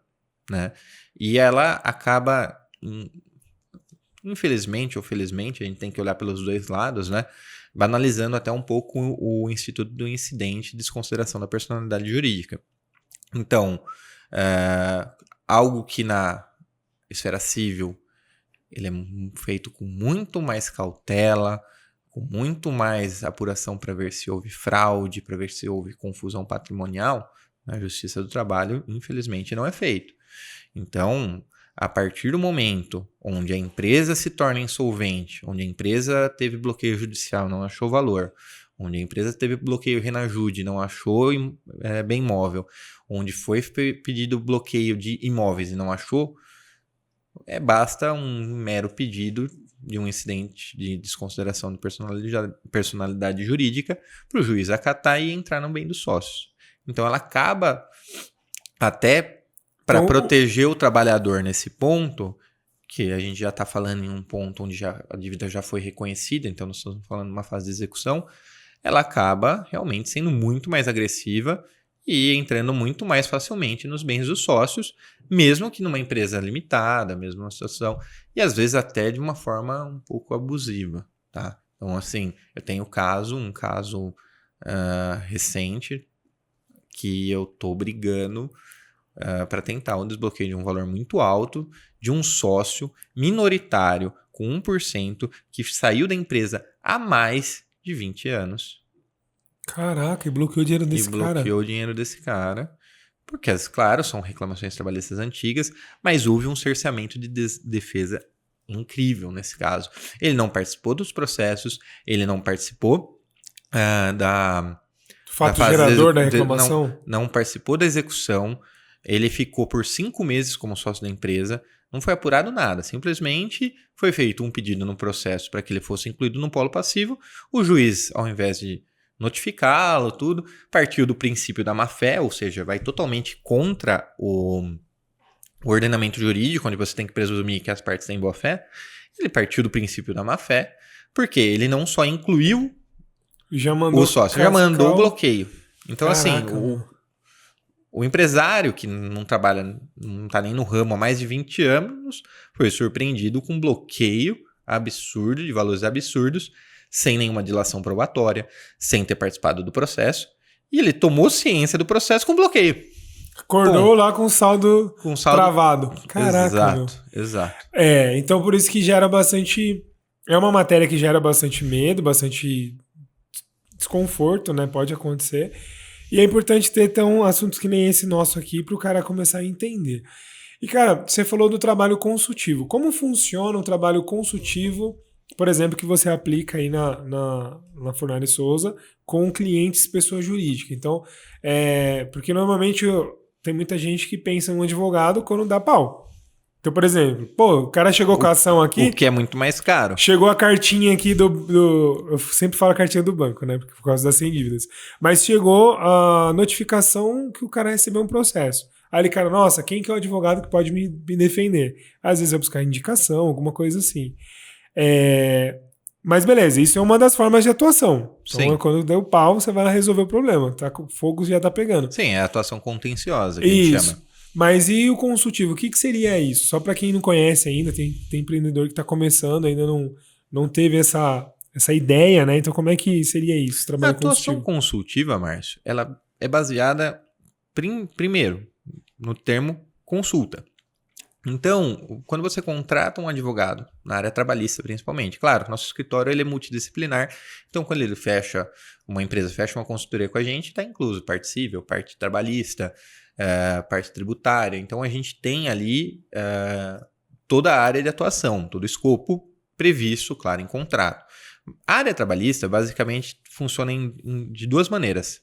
né? E ela acaba, infelizmente ou felizmente, a gente tem que olhar pelos dois lados, né? Banalizando até um pouco o instituto do incidente de desconsideração da personalidade jurídica. Então, algo que na esfera civil ele é feito com muito mais cautela, com muito mais apuração para ver se houve fraude, para ver se houve confusão patrimonial, na Justiça do Trabalho, infelizmente, não é feito. Então, a partir do momento onde a empresa se torna insolvente, onde a empresa teve bloqueio judicial, não achou valor, onde a empresa teve bloqueio Renajude, não achou bem imóvel, onde foi pedido bloqueio de imóveis e não achou, basta um mero pedido de um incidente de desconsideração de personalidade jurídica para o juiz acatar e entrar no bem dos sócios. Então ela acaba, até para proteger o trabalhador nesse ponto, que a gente já está falando em um ponto onde a dívida já foi reconhecida, então nós estamos falando de uma fase de execução, ela acaba realmente sendo muito mais agressiva e entrando muito mais facilmente nos bens dos sócios, mesmo que numa empresa limitada, mesmo numa situação, e às vezes até de uma forma um pouco abusiva, tá? Então, assim, eu tenho um caso recente que eu tô brigando para tentar um desbloqueio de um valor muito alto de um sócio minoritário com 1% que saiu da empresa há mais de 20 anos. Caraca, e bloqueou o dinheiro desse cara. Bloqueou o dinheiro desse cara. Porque, claro, são reclamações trabalhistas antigas, mas houve um cerceamento de defesa incrível nesse caso. Ele não participou dos processos, ele não participou fato gerador da reclamação? Não participou da execução. Ele ficou por 5 meses como sócio da empresa. Não foi apurado nada. Simplesmente foi feito um pedido no processo para que ele fosse incluído no polo passivo. O juiz, ao invés de notificá-lo, tudo, partiu do princípio da má-fé, ou seja, vai totalmente contra o ordenamento jurídico, onde você tem que presumir que as partes têm boa-fé. Ele partiu do princípio da má-fé, porque ele não só incluiu o sócio, já mandou o bloqueio. Então, assim, o empresário que não trabalha, não está nem no ramo há mais de 20 anos, foi surpreendido com um bloqueio absurdo, de valores absurdos, sem nenhuma dilação probatória, sem ter participado do processo, e ele tomou ciência do processo com bloqueio. Acordou lá com saldo travado. Caraca, Exato. Então por isso que gera bastante... É uma matéria que gera bastante medo, bastante desconforto, né? Pode acontecer. E é importante ter, então, assuntos que nem esse nosso aqui para o cara começar a entender. E, cara, você falou do trabalho consultivo. Como funciona o trabalho consultivo, por exemplo, que você aplica aí na Furnari Souza com clientes pessoa jurídica? Então, porque normalmente tem muita gente que pensa em um advogado quando dá pau. Então, por exemplo, o cara chegou com a ação aqui... O que é muito mais caro. Chegou a cartinha aqui eu sempre falo a cartinha do banco, né? Por causa das 100 dívidas. Mas chegou a notificação que o cara recebeu um processo. Aí ele, cara, nossa, quem que é o advogado que pode me defender? Às vezes vai buscar indicação, alguma coisa assim. Mas beleza, isso é uma das formas de atuação. Então, quando deu pau, você vai lá resolver o problema. Tá? O fogo já tá pegando. Sim, é a atuação contenciosa que a gente chama. Mas e o consultivo? O que seria isso? Só para quem não conhece ainda, tem empreendedor que está começando, ainda não teve essa ideia, né? Então como é que seria isso? A atuação consultiva, Márcio, ela é baseada, primeiro, no termo consulta. Então, quando você contrata um advogado, na área trabalhista principalmente, claro, nosso escritório ele é multidisciplinar, então quando ele uma empresa fecha uma consultoria com a gente, está incluso parte civil, parte trabalhista, parte tributária. Então a gente tem ali toda a área de atuação, todo o escopo previsto, claro, em contrato. A área trabalhista basicamente funciona de duas maneiras.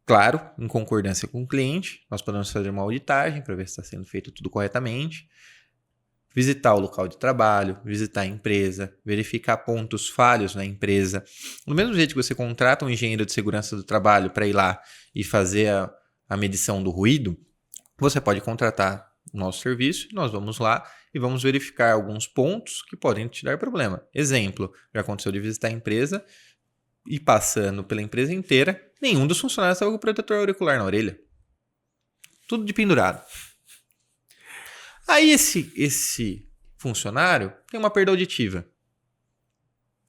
Claro, em concordância com o cliente, nós podemos fazer uma auditagem para ver se está sendo feito tudo corretamente, visitar o local de trabalho, visitar a empresa, verificar pontos falhos na empresa. Do mesmo jeito que você contrata um engenheiro de segurança do trabalho para ir lá e fazer a medição do ruído, você pode contratar o nosso serviço, nós vamos lá e vamos verificar alguns pontos que podem te dar problema. Exemplo, já aconteceu de visitar a empresa e passando pela empresa inteira, nenhum dos funcionários estava com protetor auricular na orelha. Tudo de pendurado. Aí esse funcionário tem uma perda auditiva.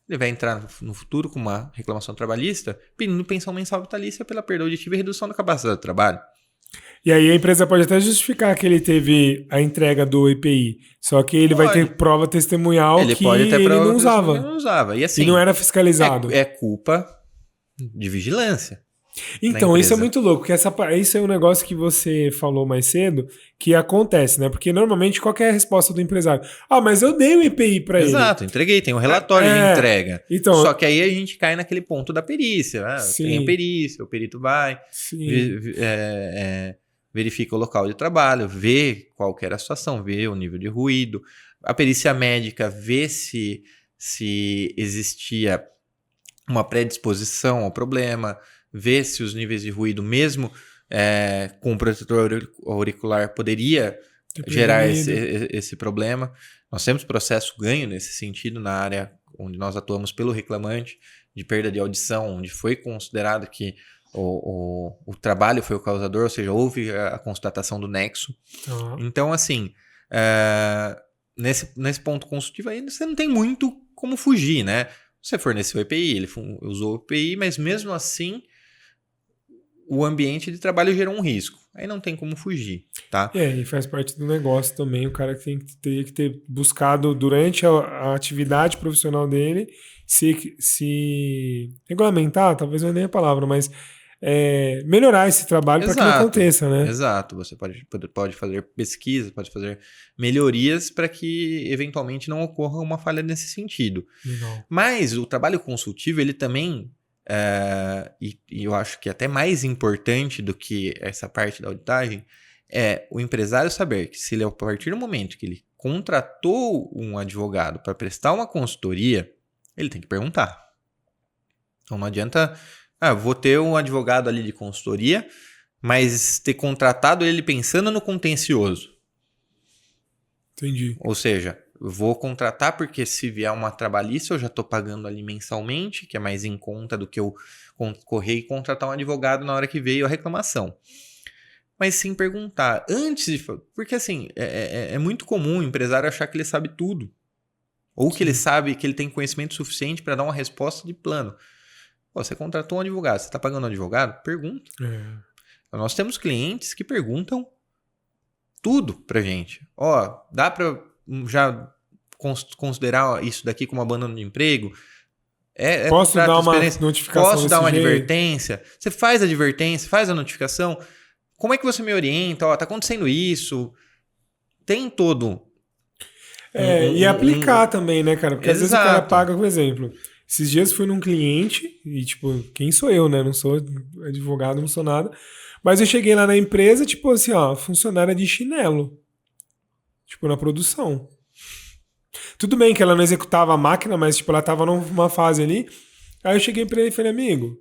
Ele vai entrar no futuro com uma reclamação trabalhista pedindo pensão mensal vitalícia pela perda auditiva e redução da capacidade de trabalho. E aí a empresa pode até justificar que ele teve a entrega do EPI, só que ele vai ter prova testemunhal ele que pode ter ele prova não usava. que ele não usava. E, assim, E não era fiscalizado. É culpa de vigilância. Então, isso é muito louco, porque isso é um negócio que você falou mais cedo, que acontece, né? Porque normalmente qual que é a resposta do empresário? Ah, mas eu dei um EPI para ele. Exato, entreguei, tem um relatório de entrega. Então, só que aí a gente cai naquele ponto da perícia. Tem a perícia, o perito vai, verifica o local de trabalho, vê qual que era a situação, vê o nível de ruído. A perícia médica vê se existia uma predisposição ao problema, ver se os níveis de ruído, mesmo com o protetor auricular, poderia gerar esse problema. Nós temos processo ganho nesse sentido na área onde nós atuamos pelo reclamante, de perda de audição, onde foi considerado que o trabalho foi o causador, ou seja, houve a constatação do nexo. Então, assim, nesse ponto consultivo aí, você não tem muito como fugir, né? Você forneceu o EPI, ele usou o EPI, mas mesmo assim o ambiente de trabalho gerou um risco. Aí não tem como fugir, tá? E faz parte do negócio também, o cara teria que ter buscado durante a atividade profissional dele se regulamentar, talvez não é nem a palavra, mas melhorar esse trabalho para que não aconteça, né? Exato, você pode fazer pesquisa, pode fazer melhorias para que eventualmente não ocorra uma falha nesse sentido. Legal. Mas o trabalho consultivo, ele também, e eu acho que até mais importante do que essa parte da auditagem, é o empresário saber que se ele, a partir do momento que ele contratou um advogado para prestar uma consultoria, ele tem que perguntar. Então não adianta... vou ter um advogado ali de consultoria, mas ter contratado ele pensando no contencioso. Entendi. Ou seja, vou contratar porque se vier uma trabalhista eu já estou pagando ali mensalmente, que é mais em conta do que eu correr e contratar um advogado na hora que veio a reclamação. Mas sem perguntar. Porque assim, é muito comum o empresário achar que ele sabe tudo. Ou que ele sabe que ele tem conhecimento suficiente para dar uma resposta de plano. Você contratou um advogado, você está pagando um advogado? Pergunta. Nós temos clientes que perguntam tudo pra gente. Dá para já considerar isso daqui como abandono de emprego? Posso dar uma notificação? Posso dar uma advertência? Você faz a advertência, faz a notificação? Como é que você me orienta? Tá acontecendo isso? Tem todo... e aplicar também, né, cara? Porque às vezes o cara paga, por exemplo... Esses dias fui num cliente, e tipo, quem sou eu, né? Não sou advogado, não sou nada. Mas eu cheguei lá na empresa, tipo assim, funcionária de chinelo. Tipo, na produção. Tudo bem que ela não executava a máquina, mas tipo, ela tava numa fase ali. Aí eu cheguei pra ele e falei, amigo,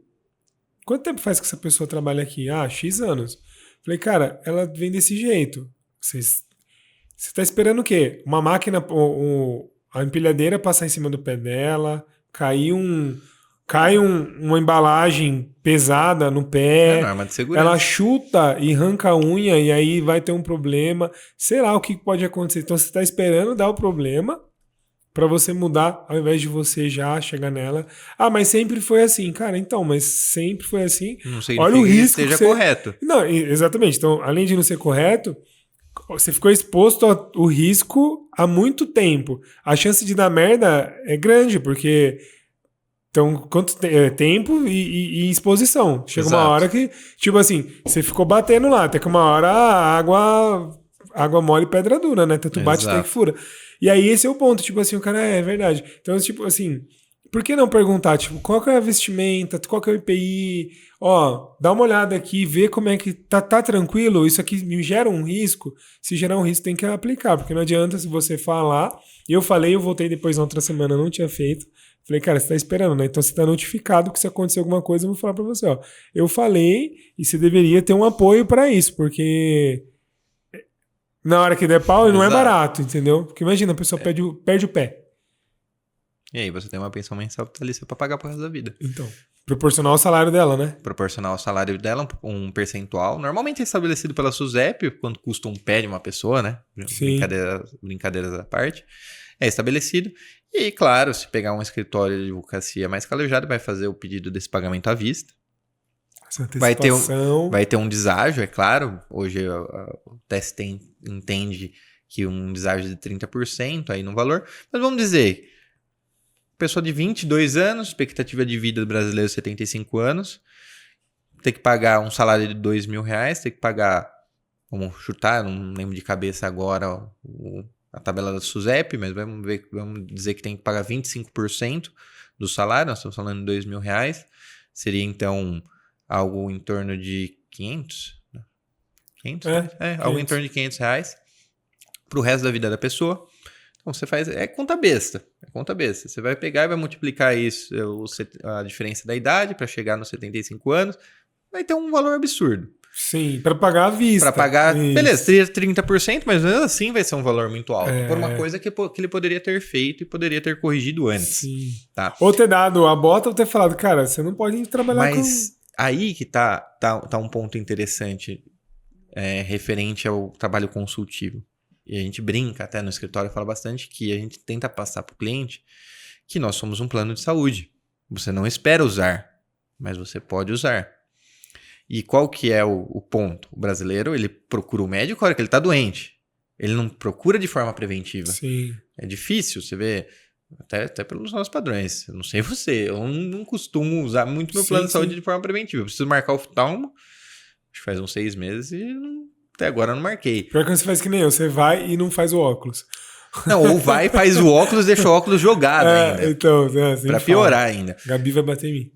quanto tempo faz que essa pessoa trabalha aqui? X anos. Falei, cara, ela vem desse jeito. Você tá esperando o quê? Uma máquina, a empilhadeira passar em cima do pé dela... Cai uma embalagem pesada no pé, arma de segurança. Ela chuta e arranca a unha e aí vai ter um problema. Sei lá o que pode acontecer. Então você está esperando dar o problema para você mudar, ao invés de você já chegar nela. Mas sempre foi assim. Cara, então, mas sempre foi assim. Não significa olha o risco que seja correto. Não, exatamente. Então, além de não ser correto, você ficou exposto ao risco há muito tempo. A chance de dar merda é grande, porque... Então, quanto tempo e exposição. Chega uma hora que, tipo assim, você ficou batendo lá, até que uma hora a água mole e pedra dura, né? Tanto bate até que fura. E aí esse é o ponto, tipo assim, o cara é verdade. Então, tipo assim, por que não perguntar, tipo, qual que é a vestimenta, qual que é o IPI? Dá uma olhada aqui, vê como é que tá tranquilo, isso aqui me gera um risco. Se gerar um risco, tem que aplicar, porque não adianta se você falar. Eu falei, eu voltei depois na outra semana, não tinha feito. Falei, cara, você tá esperando, né? Então você tá notificado que se acontecer alguma coisa, eu vou falar pra você, eu falei e você deveria ter um apoio pra isso, porque na hora que der pau, não é barato, entendeu? Porque imagina, a pessoa perde o pé. E aí você tem uma pensão mensal vitalícia pra pagar pro resto da vida. Então. Proporcional ao salário dela, né? Proporcional ao salário dela, um percentual. Normalmente é estabelecido pela SUSEP, quanto custa um pé de uma pessoa, né? Sim. Brincadeiras à parte. É estabelecido. E, claro, se pegar um escritório de advocacia mais calejado, vai fazer o pedido desse pagamento à vista. Vai ter um deságio, é claro. Hoje o TST entende que um deságio de 30% aí no valor. Mas vamos dizer, pessoa de 22 anos, expectativa de vida do brasileiro 75 anos, tem que pagar um salário de R$2.000, tem que pagar, vamos chutar, não lembro de cabeça agora a tabela da SUSEP, mas vamos dizer que tem que pagar 25% do salário, nós estamos falando de R$2.000, seria então algo em torno de 500? 500? Algo em torno de R$500 para o resto da vida da pessoa. Então você faz, é conta besta. Você vai pegar e vai multiplicar isso, a diferença da idade para chegar nos 75 anos, vai ter um valor absurdo. Sim, para pagar à vista. Para pagar, isso. Beleza, teria 30%, mas mesmo assim vai ser um valor muito alto. Por uma coisa que ele poderia ter feito e poderia ter corrigido antes. Sim. Tá? Ou ter dado a bota ou ter falado, cara, você não pode trabalhar mas aí que tá um ponto interessante referente ao trabalho consultivo. E a gente brinca até no escritório, fala bastante que a gente tenta passar para o cliente que nós somos um plano de saúde. Você não espera usar, mas você pode usar. E qual que é o ponto? O brasileiro, ele procura o médico na hora que ele está doente. Ele não procura de forma preventiva. Sim. É difícil, você vê, até pelos nossos padrões. Eu não sei você, eu não costumo usar muito meu plano de saúde de forma preventiva. Eu preciso marcar o oftalmo, acho que faz uns 6 meses e até agora eu não marquei. Pior que você faz que nem eu, você vai e não faz o óculos. Não, ou vai, faz o óculos, deixa o óculos jogado ainda. Então, assim pra piorar ainda. Gabi vai bater em mim.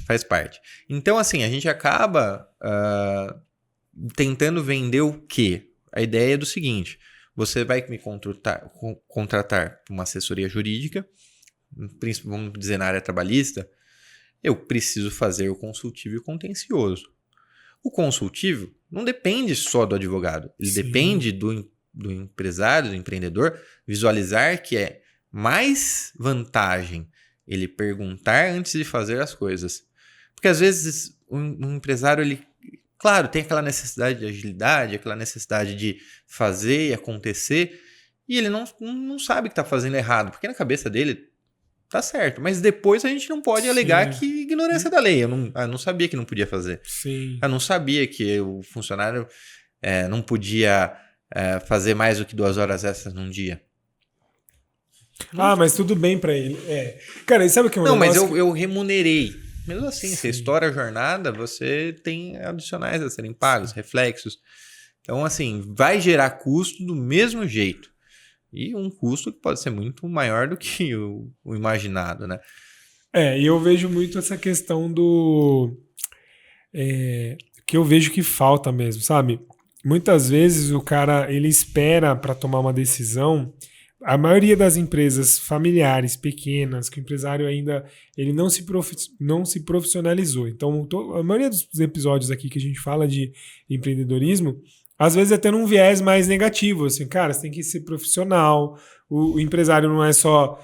Faz parte. Então, assim, a gente acaba tentando vender o quê? A ideia é do seguinte, você vai me contratar uma assessoria jurídica, vamos dizer na área trabalhista, eu preciso fazer o consultivo e o contencioso. O consultivo não depende só do advogado, ele depende do empresário, do empreendedor, visualizar que é mais vantagem ele perguntar antes de fazer as coisas. Porque às vezes um empresário, ele, claro, tem aquela necessidade de agilidade, aquela necessidade de fazer e acontecer, e ele não sabe que está fazendo errado, porque na cabeça dele tá certo. Mas depois a gente não pode alegar que ignorância da lei. Eu não sabia que não podia fazer. Sim. Eu não sabia que o funcionário não podia fazer mais do que 2 horas extras num dia. Mas tudo bem pra ele. Cara, e sabe o que é um Não, negócio? mas eu remunerei. Mesmo assim, você estoura a jornada, você tem adicionais a serem pagos, reflexos. Então, assim, vai gerar custo do mesmo jeito. E um custo que pode ser muito maior do que o imaginado, né? E eu vejo muito essa questão do... que eu vejo que falta mesmo, sabe? Muitas vezes o cara, ele espera para tomar uma decisão. A maioria das empresas familiares, pequenas, que o empresário ainda ele não se profissionalizou. Então, a maioria dos episódios aqui que a gente fala de empreendedorismo, às vezes até num viés mais negativo. Assim, cara, você tem que ser profissional, o empresário não é só...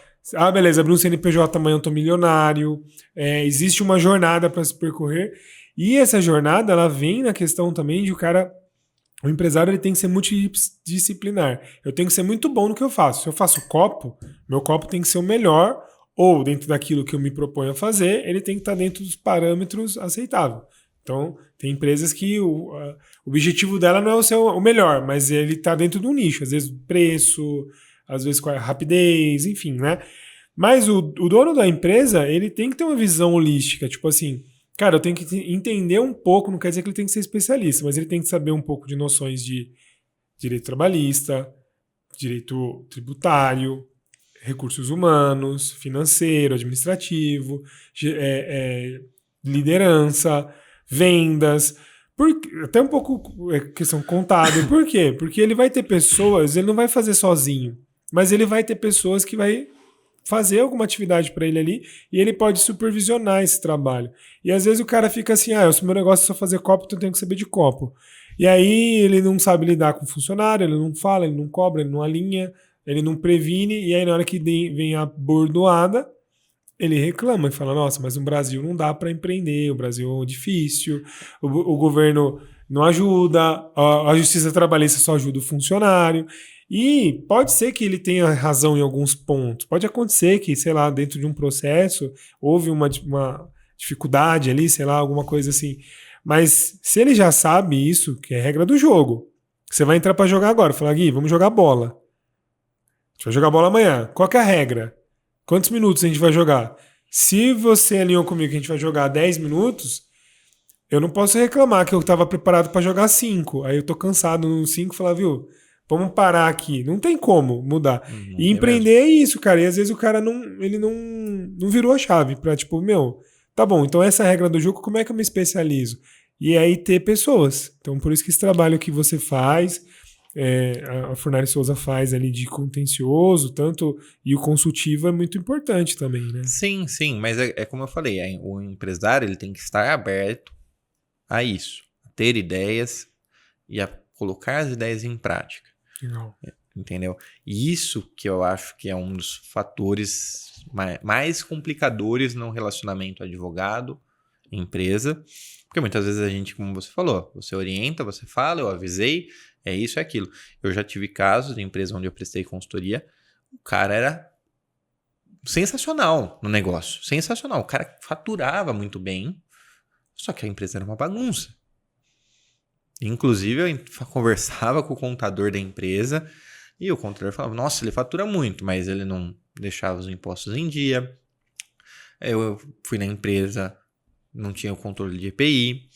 beleza, abri um CNPJ, amanhã eu tô milionário. Existe uma jornada para se percorrer. E essa jornada, ela vem na questão também de o empresário ele tem que ser multidisciplinar. Eu tenho que ser muito bom no que eu faço. Se eu faço copo, meu copo tem que ser o melhor, ou dentro daquilo que eu me proponho a fazer, ele tem que estar dentro dos parâmetros aceitáveis. Então, tem empresas que o objetivo dela não é o melhor, mas ele está dentro de um nicho. Às vezes preço, às vezes com a rapidez, enfim, né? Mas o dono da empresa, ele tem que ter uma visão holística, tipo assim... Cara, eu tenho que entender um pouco, não quer dizer que ele tem que ser especialista, mas ele tem que saber um pouco de noções de direito trabalhista, direito tributário, recursos humanos, financeiro, administrativo, liderança, vendas, até um pouco questão contábil. Por quê? Porque ele vai ter pessoas, ele não vai fazer sozinho, mas ele vai ter pessoas que vai fazer alguma atividade para ele ali e ele pode supervisionar esse trabalho. E às vezes o cara fica assim, o meu negócio é só fazer copo, então eu tenho que saber de copo. E aí ele não sabe lidar com o funcionário, ele não fala, ele não cobra, ele não alinha, ele não previne, e aí na hora que vem a bordoada, ele reclama e fala, nossa, mas no Brasil não dá para empreender, o Brasil é difícil, o governo não ajuda, a justiça trabalhista só ajuda o funcionário. E pode ser que ele tenha razão em alguns pontos. Pode acontecer que, sei lá, dentro de um processo houve uma dificuldade ali, sei lá, alguma coisa assim. Mas se ele já sabe isso, que é regra do jogo, você vai entrar para jogar agora, falar, Gui, vamos jogar bola. A gente vai jogar bola amanhã. Qual que é a regra? Quantos minutos a gente vai jogar? Se você alinhou comigo que a gente vai jogar 10 minutos, eu não posso reclamar que eu estava preparado para jogar 5. Aí eu tô cansado no 5 e falar, viu, vamos parar aqui. Não tem como mudar. E empreender é isso, cara. E às vezes o cara não virou a chave pra, tipo, meu, tá bom, então essa é a regra do jogo, como é que eu me especializo? E aí ter pessoas. Então por isso que esse trabalho que você faz, a Furnari Souza faz ali de contencioso, tanto, e o consultivo é muito importante também, né? Sim, sim, mas é como eu falei, o empresário ele tem que estar aberto a isso, a ter ideias e a colocar as ideias em prática. Legal. Entendeu? E isso que eu acho que é um dos fatores mais complicadores no relacionamento advogado-empresa, porque muitas vezes a gente, como você falou, você orienta, você fala, eu avisei, é isso, é aquilo. Eu já tive casos de empresa onde eu prestei consultoria, o cara era sensacional no negócio, sensacional. O cara faturava muito bem, só que a empresa era uma bagunça. Inclusive, eu conversava com o contador da empresa e o contador falava, nossa, ele fatura muito, mas ele não deixava os impostos em dia. Eu fui na empresa, não tinha o controle de EPI.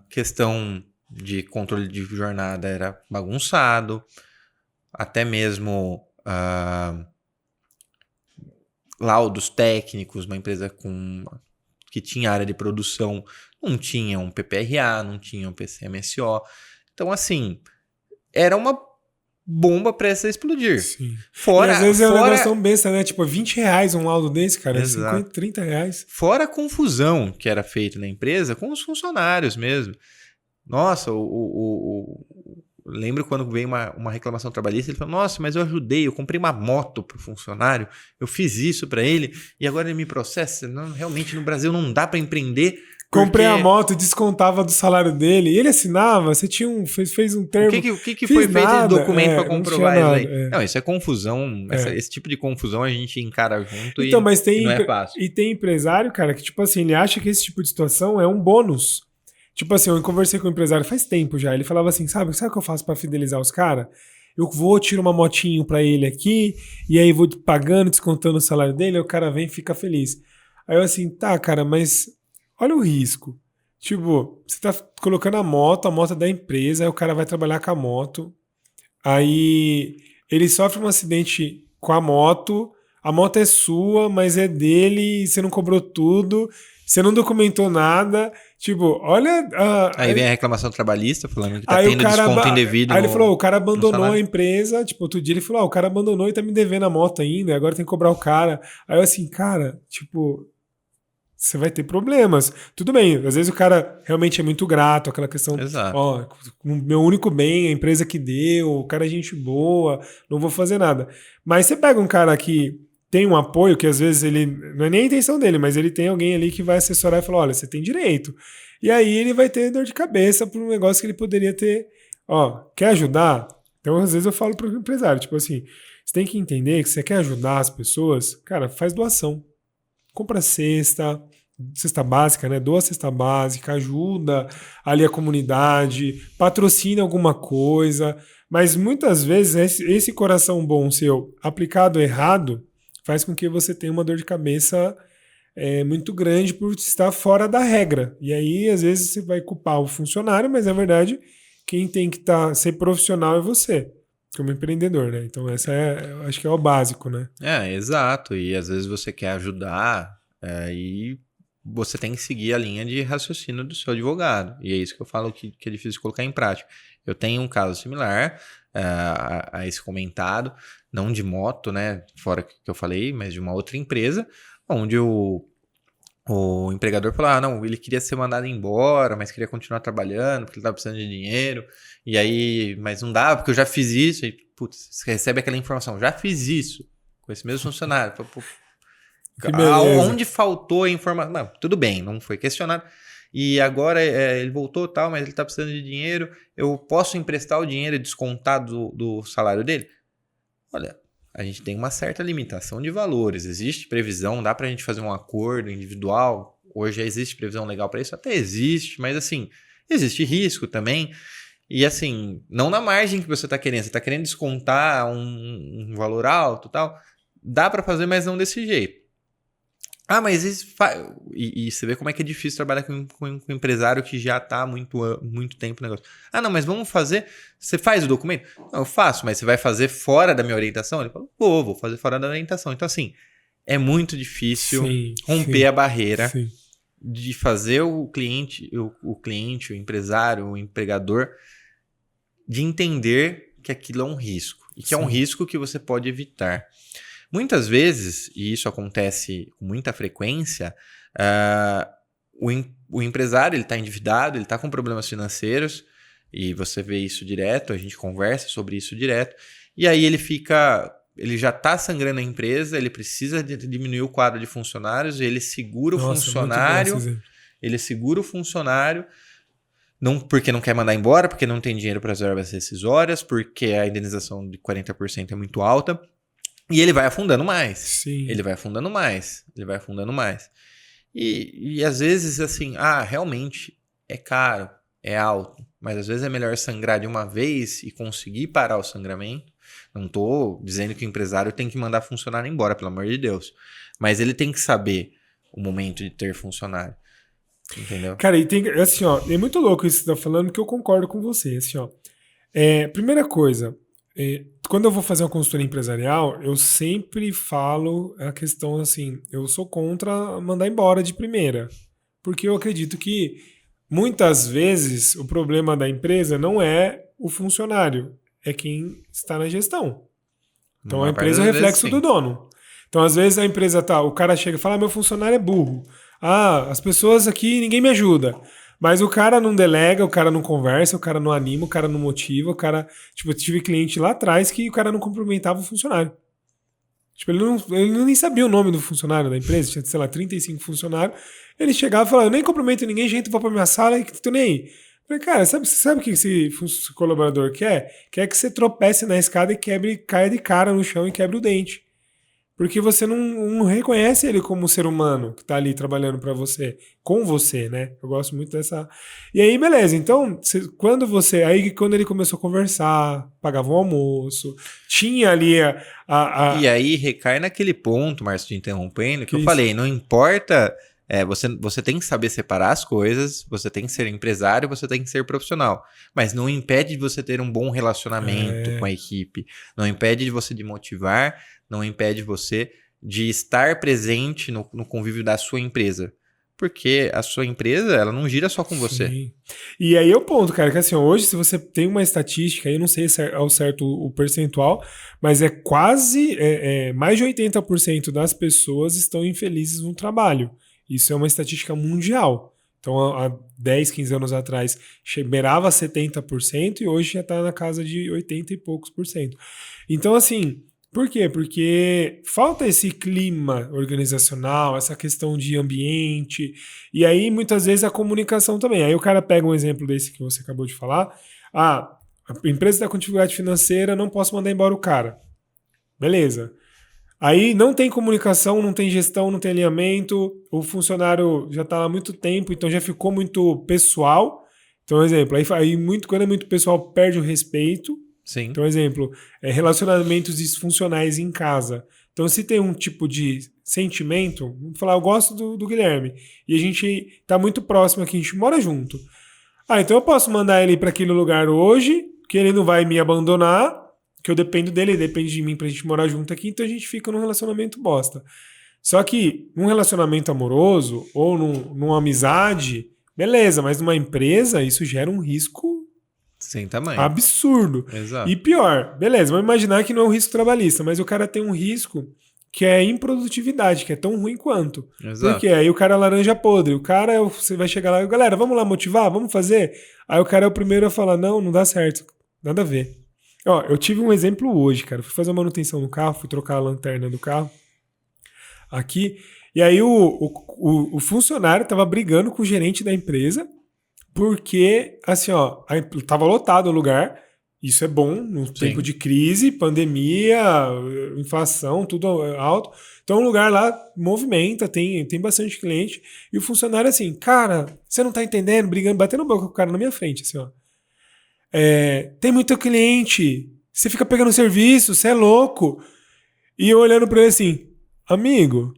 Questão de controle de jornada era bagunçado. Até mesmo laudos técnicos, uma empresa que tinha área de produção, não tinha um PPRA, não tinha um PCMSO. Então, assim, era uma bomba prestes a explodir. Sim. Fora, e às vezes é um negócio tão besta, né? Tipo, R$20 um laudo desse, cara. Exato. 50, 30 reais. Fora a confusão que era feita na empresa com os funcionários mesmo. Nossa, lembro quando veio uma reclamação trabalhista, ele falou, nossa, mas eu ajudei, eu comprei uma moto pro funcionário, eu fiz isso para ele e agora ele me processa. Não, realmente no Brasil não dá para empreender. Comprei a moto, descontava do salário dele, ele assinava, você tinha fez um termo. O que foi feito de documento para comprovar isso aí? Não, isso é confusão, esse tipo de confusão a gente encara junto então, mas e não é fácil. E tem empresário, cara, que tipo assim, ele acha que esse tipo de situação é um bônus. Tipo assim, eu conversei com um empresário faz tempo já, ele falava assim, sabe o que eu faço para fidelizar os caras? Eu vou, tiro uma motinho pra ele aqui, e aí vou pagando, descontando o salário dele, aí o cara vem e fica feliz. Aí eu assim, tá, cara, mas olha o risco. Tipo, você tá colocando a moto é da empresa, aí o cara vai trabalhar com a moto, aí ele sofre um acidente com a moto é sua, mas é dele, você não cobrou tudo, você não documentou nada. Tipo, olha... aí vem a reclamação trabalhista falando que tá tendo desconto indevido. Aí ele falou, o cara abandonou a empresa. Tipo, outro dia ele falou, o cara abandonou e tá me devendo a moto ainda, agora tem que cobrar o cara. Aí eu assim, cara, tipo... Você vai ter problemas. Tudo bem, às vezes o cara realmente é muito grato, aquela questão, ó, o meu único bem, a empresa que deu, o cara é gente boa, não vou fazer nada. Mas você pega um cara que tem um apoio, que às vezes ele, não é nem a intenção dele, mas ele tem alguém ali que vai assessorar e falar, olha, você tem direito. E aí ele vai ter dor de cabeça por um negócio que ele poderia ter, ó, quer ajudar? Então às vezes eu falo pro empresário, tipo assim, você tem que entender que você quer ajudar as pessoas, cara, faz doação. Compra cesta básica, né? Doa cesta básica, ajuda ali a comunidade, patrocina alguma coisa. Mas muitas vezes esse coração bom seu aplicado errado faz com que você tenha uma dor de cabeça muito grande por estar fora da regra. E aí, às vezes, você vai culpar o funcionário, mas na verdade, quem tem que ser profissional é você, como empreendedor, né? Então, eu acho que é o básico, né? Exato. E às vezes você quer ajudar e você tem que seguir a linha de raciocínio do seu advogado. E é isso que eu falo que é difícil de colocar em prática. Eu tenho um caso similar a esse comentado, não de moto, né? Fora que eu falei, mas de uma outra empresa, onde o empregador falou, não, ele queria ser mandado embora, mas queria continuar trabalhando, porque ele estava precisando de dinheiro, e aí, mas não dava, porque eu já fiz isso, e putz, você recebe aquela informação, já fiz isso, com esse mesmo funcionário. Que beleza. Onde faltou a informação? Não, tudo bem, não foi questionado. E agora ele voltou tal, mas ele está precisando de dinheiro. Eu posso emprestar o dinheiro e descontar do salário dele? Olha, a gente tem uma certa limitação de valores. Existe previsão, dá para a gente fazer um acordo individual. Hoje já existe previsão legal para isso? Até existe, mas assim, existe risco também. E assim, não na margem que você está querendo. Você está querendo descontar um valor alto e tal. Dá para fazer, mas não desse jeito. Ah, mas isso e você vê como é que é difícil trabalhar com um empresário que já está há muito tempo no negócio. Ah, não, mas vamos fazer... Você faz o documento? Não, eu faço, mas você vai fazer fora da minha orientação? Ele falou, vou fazer fora da orientação. Então, assim, é muito difícil romper a barreira de fazer o cliente, o empresário, o empregador, de entender que aquilo é um risco. E que é um risco que você pode evitar. Muitas vezes, e isso acontece com muita frequência, o empresário está endividado, ele está com problemas financeiros, e você vê isso direto, a gente conversa sobre isso direto, e aí ele já está sangrando a empresa, ele precisa diminuir o quadro de funcionários, ele segura o funcionário, não, porque não quer mandar embora, porque não tem dinheiro para as verbas rescisórias, porque a indenização de 40% é muito alta. E ele vai afundando mais. Ele vai afundando mais. E às vezes, assim, realmente é caro, é alto. Mas às vezes é melhor sangrar de uma vez e conseguir parar o sangramento. Não estou dizendo que o empresário tem que mandar funcionário embora, pelo amor de Deus. Mas ele tem que saber o momento de ter funcionário. Entendeu? Cara, e tem, assim, ó, é muito louco isso que você tá falando, que eu concordo com você, assim, ó. Primeira coisa... Quando eu vou fazer uma consultoria empresarial, eu sempre falo a questão assim, eu sou contra mandar embora de primeira, porque eu acredito que muitas vezes o problema da empresa não é o funcionário, é quem está na gestão. Então a empresa é o reflexo do dono. Então às vezes a empresa o cara chega e fala, meu funcionário é burro, as pessoas aqui, ninguém me ajuda. Mas o cara não delega, o cara não conversa, o cara não anima, o cara não motiva, o cara... Tipo, eu tive cliente lá atrás que o cara não cumprimentava o funcionário. Tipo, ele nem sabia o nome do funcionário da empresa, tinha, sei lá, 35 funcionários. Ele chegava e falava, eu nem cumprimento ninguém, gente, vou pra minha sala e tô nem aí. Eu falei, cara, sabe o que esse colaborador quer? Quer que você tropece na escada e caia de cara no chão e quebre o dente. Porque você não reconhece ele como ser humano que tá ali trabalhando para você, com você, né? Eu gosto muito dessa... E aí, beleza. Então, quando ele começou a conversar, pagava um almoço, tinha ali E aí recai naquele ponto, Márcio, te interrompendo, que eu falei, não importa... Você tem que saber separar as coisas, você tem que ser empresário, você tem que ser profissional. Mas não impede de você ter um bom relacionamento com a equipe. Não impede de você de motivar, não impede você de estar presente no convívio da sua empresa. Porque a sua empresa, ela não gira só com você. E aí é o ponto, cara, que assim, hoje se você tem uma estatística, eu não sei ao certo o percentual, mas é quase, mais de 80% das pessoas estão infelizes no trabalho. Isso é uma estatística mundial. Então, há 10, 15 anos atrás, beirava 70% e hoje já está na casa de 80 e poucos por cento. Então, assim, por quê? Porque falta esse clima organizacional, essa questão de ambiente, e aí, muitas vezes, a comunicação também. Aí o cara pega um exemplo desse que você acabou de falar. A empresa está com dificuldade financeira, não posso mandar embora o cara. Beleza. Aí não tem comunicação, não tem gestão, não tem alinhamento, o funcionário já está há muito tempo, então já ficou muito pessoal. Então, exemplo, quando é muito pessoal, perde o respeito. Sim. Então, exemplo, relacionamentos disfuncionais em casa. Então, se tem um tipo de sentimento, vamos falar, eu gosto do Guilherme, e a gente está muito próximo aqui, a gente mora junto. Então eu posso mandar ele para aquele lugar hoje, que ele não vai me abandonar, que eu dependo dele, ele depende de mim pra gente morar junto aqui, então a gente fica num relacionamento bosta. Só que num relacionamento amoroso ou numa amizade, beleza, mas numa empresa isso gera um risco sem tamanho. Absurdo. Exato. E pior, beleza, vamos imaginar que não é um risco trabalhista, mas o cara tem um risco que é improdutividade, que é tão ruim quanto. Exato. Porque aí o cara é laranja podre, você vai chegar lá e galera, vamos lá motivar, vamos fazer? Aí o cara é o primeiro a falar, não dá certo, nada a ver. Eu tive um exemplo hoje, cara. Fui fazer uma manutenção no carro, fui trocar a lanterna do carro. aqui. E aí o funcionário tava brigando com o gerente da empresa, porque, assim, ó, tava lotado o lugar. Isso é bom no tempo de crise, pandemia, inflação, tudo alto. Então o lugar lá movimenta, tem bastante cliente. E o funcionário assim, cara, você não tá entendendo? Brigando, batendo boca com o cara na minha frente, assim, ó. Tem muito cliente, você fica pegando serviço, você é louco. E eu olhando pra ele assim, amigo,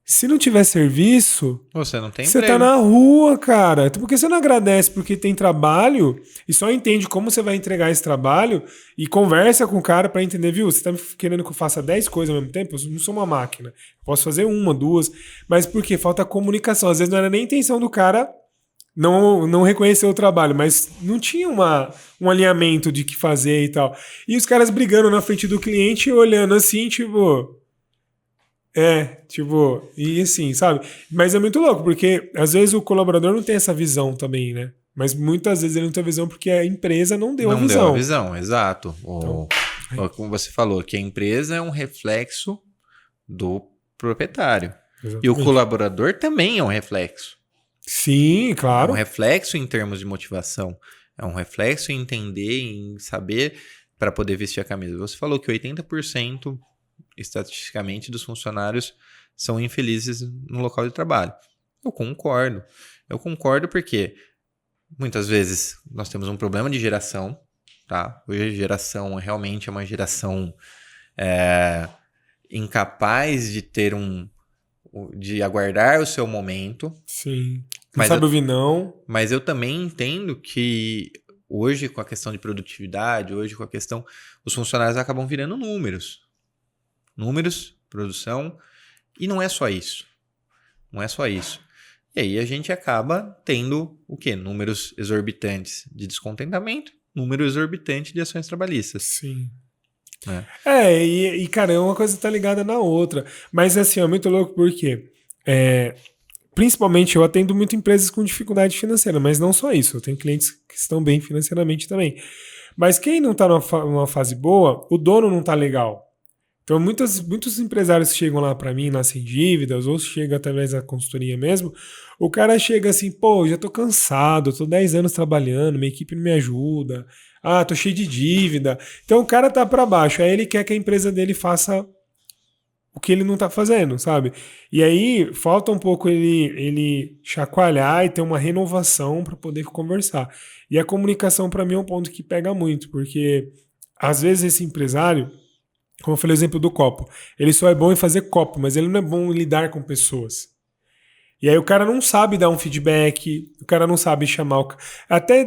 se não tiver serviço, você não tem você emprego. tá na rua, cara. Por que você não agradece porque tem trabalho e só entende como você vai entregar esse trabalho e conversa com o cara pra entender, viu? Você tá querendo que eu faça 10 coisas ao mesmo tempo? Eu não sou uma máquina. Eu posso fazer uma, duas. Mas por quê? Falta comunicação. Às vezes não era nem intenção do cara não reconhecer o trabalho, mas não tinha um alinhamento de que fazer e tal. E os caras brigando na frente do cliente, olhando assim, tipo... e assim, sabe? Mas é muito louco, porque às vezes o colaborador não tem essa visão também, né? Mas muitas vezes ele não tem a visão porque a empresa não deu a visão. Não deu a visão, exato. Como você falou, que a empresa é um reflexo do proprietário. Exatamente. E o colaborador também é um reflexo. Sim, claro. É um reflexo em termos de motivação. É um reflexo em entender, em saber para poder vestir a camisa. Você falou que 80%, estatisticamente, dos funcionários são infelizes no local de trabalho. Eu concordo. Eu concordo porque muitas vezes nós temos um problema de geração. Tá? Hoje a geração realmente é uma geração incapaz de ter de aguardar o seu momento. Sim. Não sabe ouvir não. Mas eu também entendo que hoje, com a questão de produtividade, hoje com a questão... Os funcionários acabam virando números. Números, produção, e não é só isso. Não é só isso. E aí a gente acaba tendo o quê? Números exorbitantes de descontentamento, número exorbitante de ações trabalhistas. Sim. E cara, uma coisa tá ligada na outra. Mas assim, é muito louco porque... principalmente eu atendo muito empresas com dificuldade financeira, mas não só isso. Eu tenho clientes que estão bem financeiramente também. Mas quem não tá numa fase boa, o dono não tá legal. Então, muitos empresários chegam lá para mim, nascem dívidas, ou chega através da consultoria mesmo, o cara chega assim, pô, já tô cansado, tô 10 anos trabalhando, minha equipe não me ajuda, tô cheio de dívida. Então, o cara tá para baixo, aí ele quer que a empresa dele faça o que ele não tá fazendo, sabe? E aí, falta um pouco ele chacoalhar e ter uma renovação para poder conversar. E a comunicação, para mim, é um ponto que pega muito, porque, às vezes, esse empresário... Como eu falei o exemplo do copo. Ele só é bom em fazer copo, mas ele não é bom em lidar com pessoas. E aí o cara não sabe dar um feedback, o cara não sabe chamar até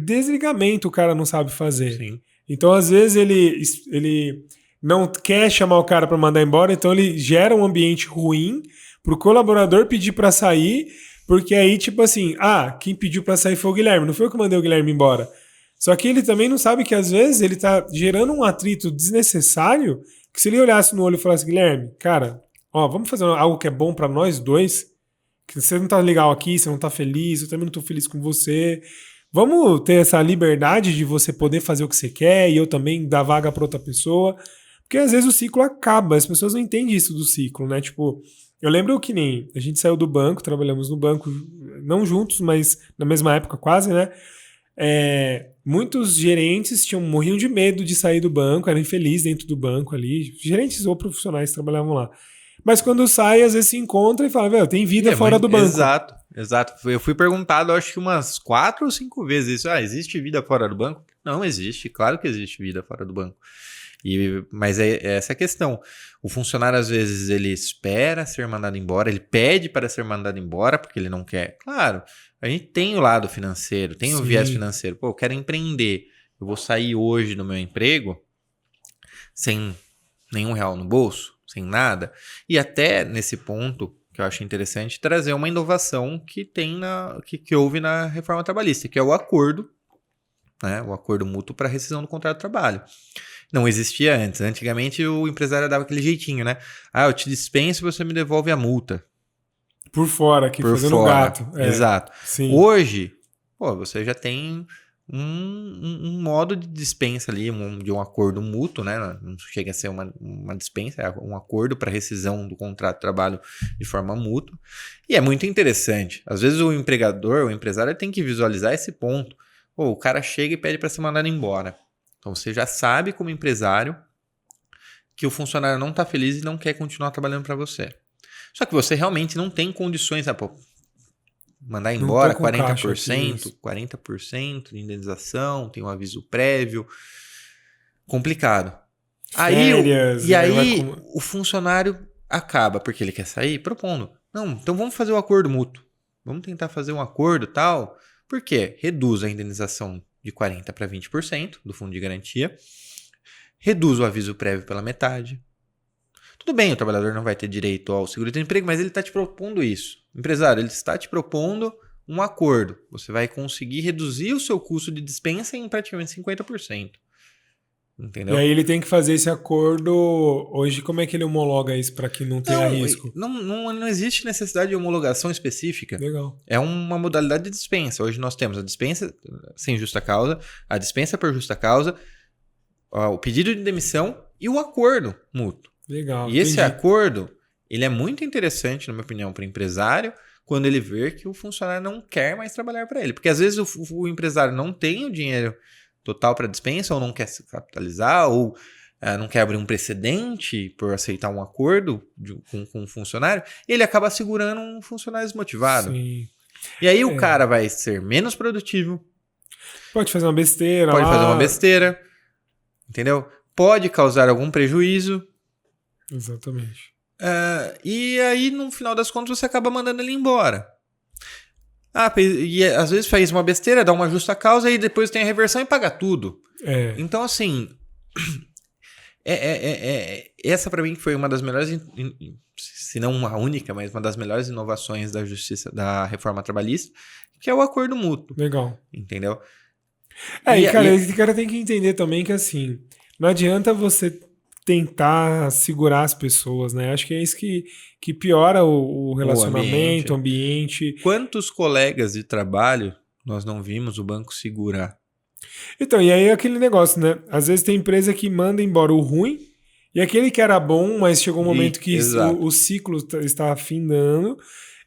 desligamento o cara não sabe fazer. Sim. Então, às vezes, ele não quer chamar o cara para mandar embora, então ele gera um ambiente ruim pro colaborador pedir para sair, porque aí, tipo assim, quem pediu para sair foi o Guilherme, não foi eu que mandei o Guilherme embora. Só que ele também não sabe que às vezes ele tá gerando um atrito desnecessário, que se ele olhasse no olho e falasse, Guilherme, cara, vamos fazer algo que é bom pra nós dois, que você não tá legal aqui, você não tá feliz, eu também não tô feliz com você. Vamos ter essa liberdade de você poder fazer o que você quer e eu também dar vaga pra outra pessoa. Porque às vezes o ciclo acaba, as pessoas não entendem isso do ciclo, né? Tipo, eu lembro que nem a gente saiu do banco, trabalhamos no banco, não juntos, mas na mesma época quase, né? Muitos gerentes morriam de medo de sair do banco, eram infelizes dentro do banco ali, gerentes ou profissionais que trabalhavam lá. Mas quando sai, às vezes se encontra e fala, velho, tem vida fora do banco. Exato. Eu fui perguntado, acho que umas 4 ou 5 vezes isso. Existe vida fora do banco? Não existe, claro que existe vida fora do banco. Mas é essa a questão. O funcionário, às vezes, ele espera ser mandado embora, ele pede para ser mandado embora porque ele não quer. Claro, a gente tem o lado financeiro, tem o viés financeiro. Pô, eu quero empreender. Eu vou sair hoje do meu emprego sem nenhum real no bolso, sem nada. E até nesse ponto, que eu acho interessante, trazer uma inovação que houve na reforma trabalhista, que é o acordo, né? O acordo mútuo para rescisão do contrato de trabalho. Não existia antes. Antigamente o empresário dava aquele jeitinho, né? Eu te dispenso e você me devolve a multa. Por fora, aqui fazendo gato. Exato. Sim. Hoje, você já tem um modo de dispensa ali, de um acordo mútuo, né? Não chega a ser uma dispensa, é um acordo para rescisão do contrato de trabalho de forma mútua. E é muito interessante. Às vezes o empregador, o empresário, tem que visualizar esse ponto. Pô, o cara chega e pede para ser mandado embora. Então você já sabe, como empresário, que o funcionário não está feliz e não quer continuar trabalhando para você. Só que você realmente não tem condições, mandar embora 40% de indenização, tem um aviso prévio. Complicado. Férias, Aí o funcionário acaba, porque ele quer sair, propondo. Não, então vamos fazer um acordo mútuo. Vamos tentar fazer um acordo tal. Por quê? Reduz a indenização de 40% para 20% do fundo de garantia. Reduz o aviso prévio pela metade. Tudo bem, o trabalhador não vai ter direito ao seguro-desemprego, mas ele está te propondo isso. Empresário, ele está te propondo um acordo. Você vai conseguir reduzir o seu custo de dispensa em praticamente 50%. Entendeu? E aí ele tem que fazer esse acordo. Hoje, como é que ele homologa isso para que não tenha risco? Não existe necessidade de homologação específica. Legal. É uma modalidade de dispensa. Hoje nós temos a dispensa sem justa causa, a dispensa por justa causa, o pedido de demissão e o acordo mútuo. Legal. E esse acordo, ele é muito interessante, na minha opinião, para o empresário, quando ele vê que o funcionário não quer mais trabalhar para ele. Porque às vezes o empresário não tem o dinheiro total para dispensa, ou não quer se capitalizar, ou não quer abrir um precedente por aceitar um acordo com um funcionário, e ele acaba segurando um funcionário desmotivado. Sim. E aí o cara vai ser menos produtivo. Pode fazer uma besteira. Entendeu? Pode causar algum prejuízo. Exatamente. E aí, no final das contas, você acaba mandando ele embora. E às vezes faz uma besteira, dá uma justa causa e depois tem a reversão e paga tudo. Então, assim, essa para mim foi uma das melhores, se não a única, mas uma das melhores inovações da justiça, da reforma trabalhista, que é o acordo mútuo. Legal. Entendeu? Esse cara tem que entender também que, assim, não adianta você tentar segurar as pessoas, né? Acho que é isso que piora o relacionamento, o ambiente. Quantos colegas de trabalho nós não vimos o banco segurar? Então, e aí é aquele negócio, né? Às vezes tem empresa que manda embora o ruim e aquele que era bom, mas chegou um momento que o ciclo está afindando,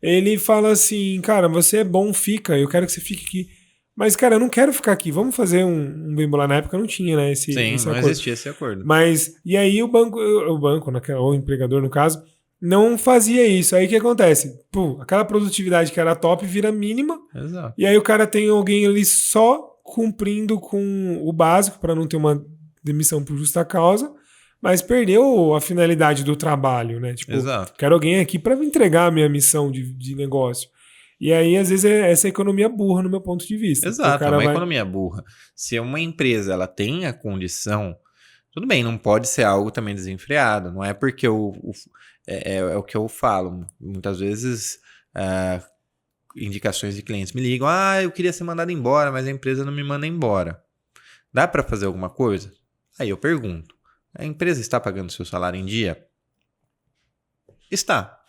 ele fala assim, cara, você é bom, fica, eu quero que você fique aqui. Mas, cara, eu não quero ficar aqui. Vamos fazer um bem bolar. Na época não tinha, né? Esse não acordo. Existia esse acordo. Mas, e aí o banco, ou o empregador, no caso, não fazia isso. Aí o que acontece? Aquela produtividade que era top vira mínima. Exato. E aí o cara tem alguém ali só cumprindo com o básico para não ter uma demissão por justa causa, mas perdeu a finalidade do trabalho, né? Tipo, exato. Quero alguém aqui para entregar a minha missão de negócio. E aí, às vezes, essa economia burra no meu ponto de vista. Exato, é uma economia burra. Se uma empresa ela tem a condição, tudo bem, não pode ser algo também desenfreado. Não é porque é o que eu falo. Muitas vezes, indicações de clientes me ligam, eu queria ser mandado embora, mas a empresa não me manda embora. Dá para fazer alguma coisa? Aí eu pergunto, a empresa está pagando seu salário em dia? Está.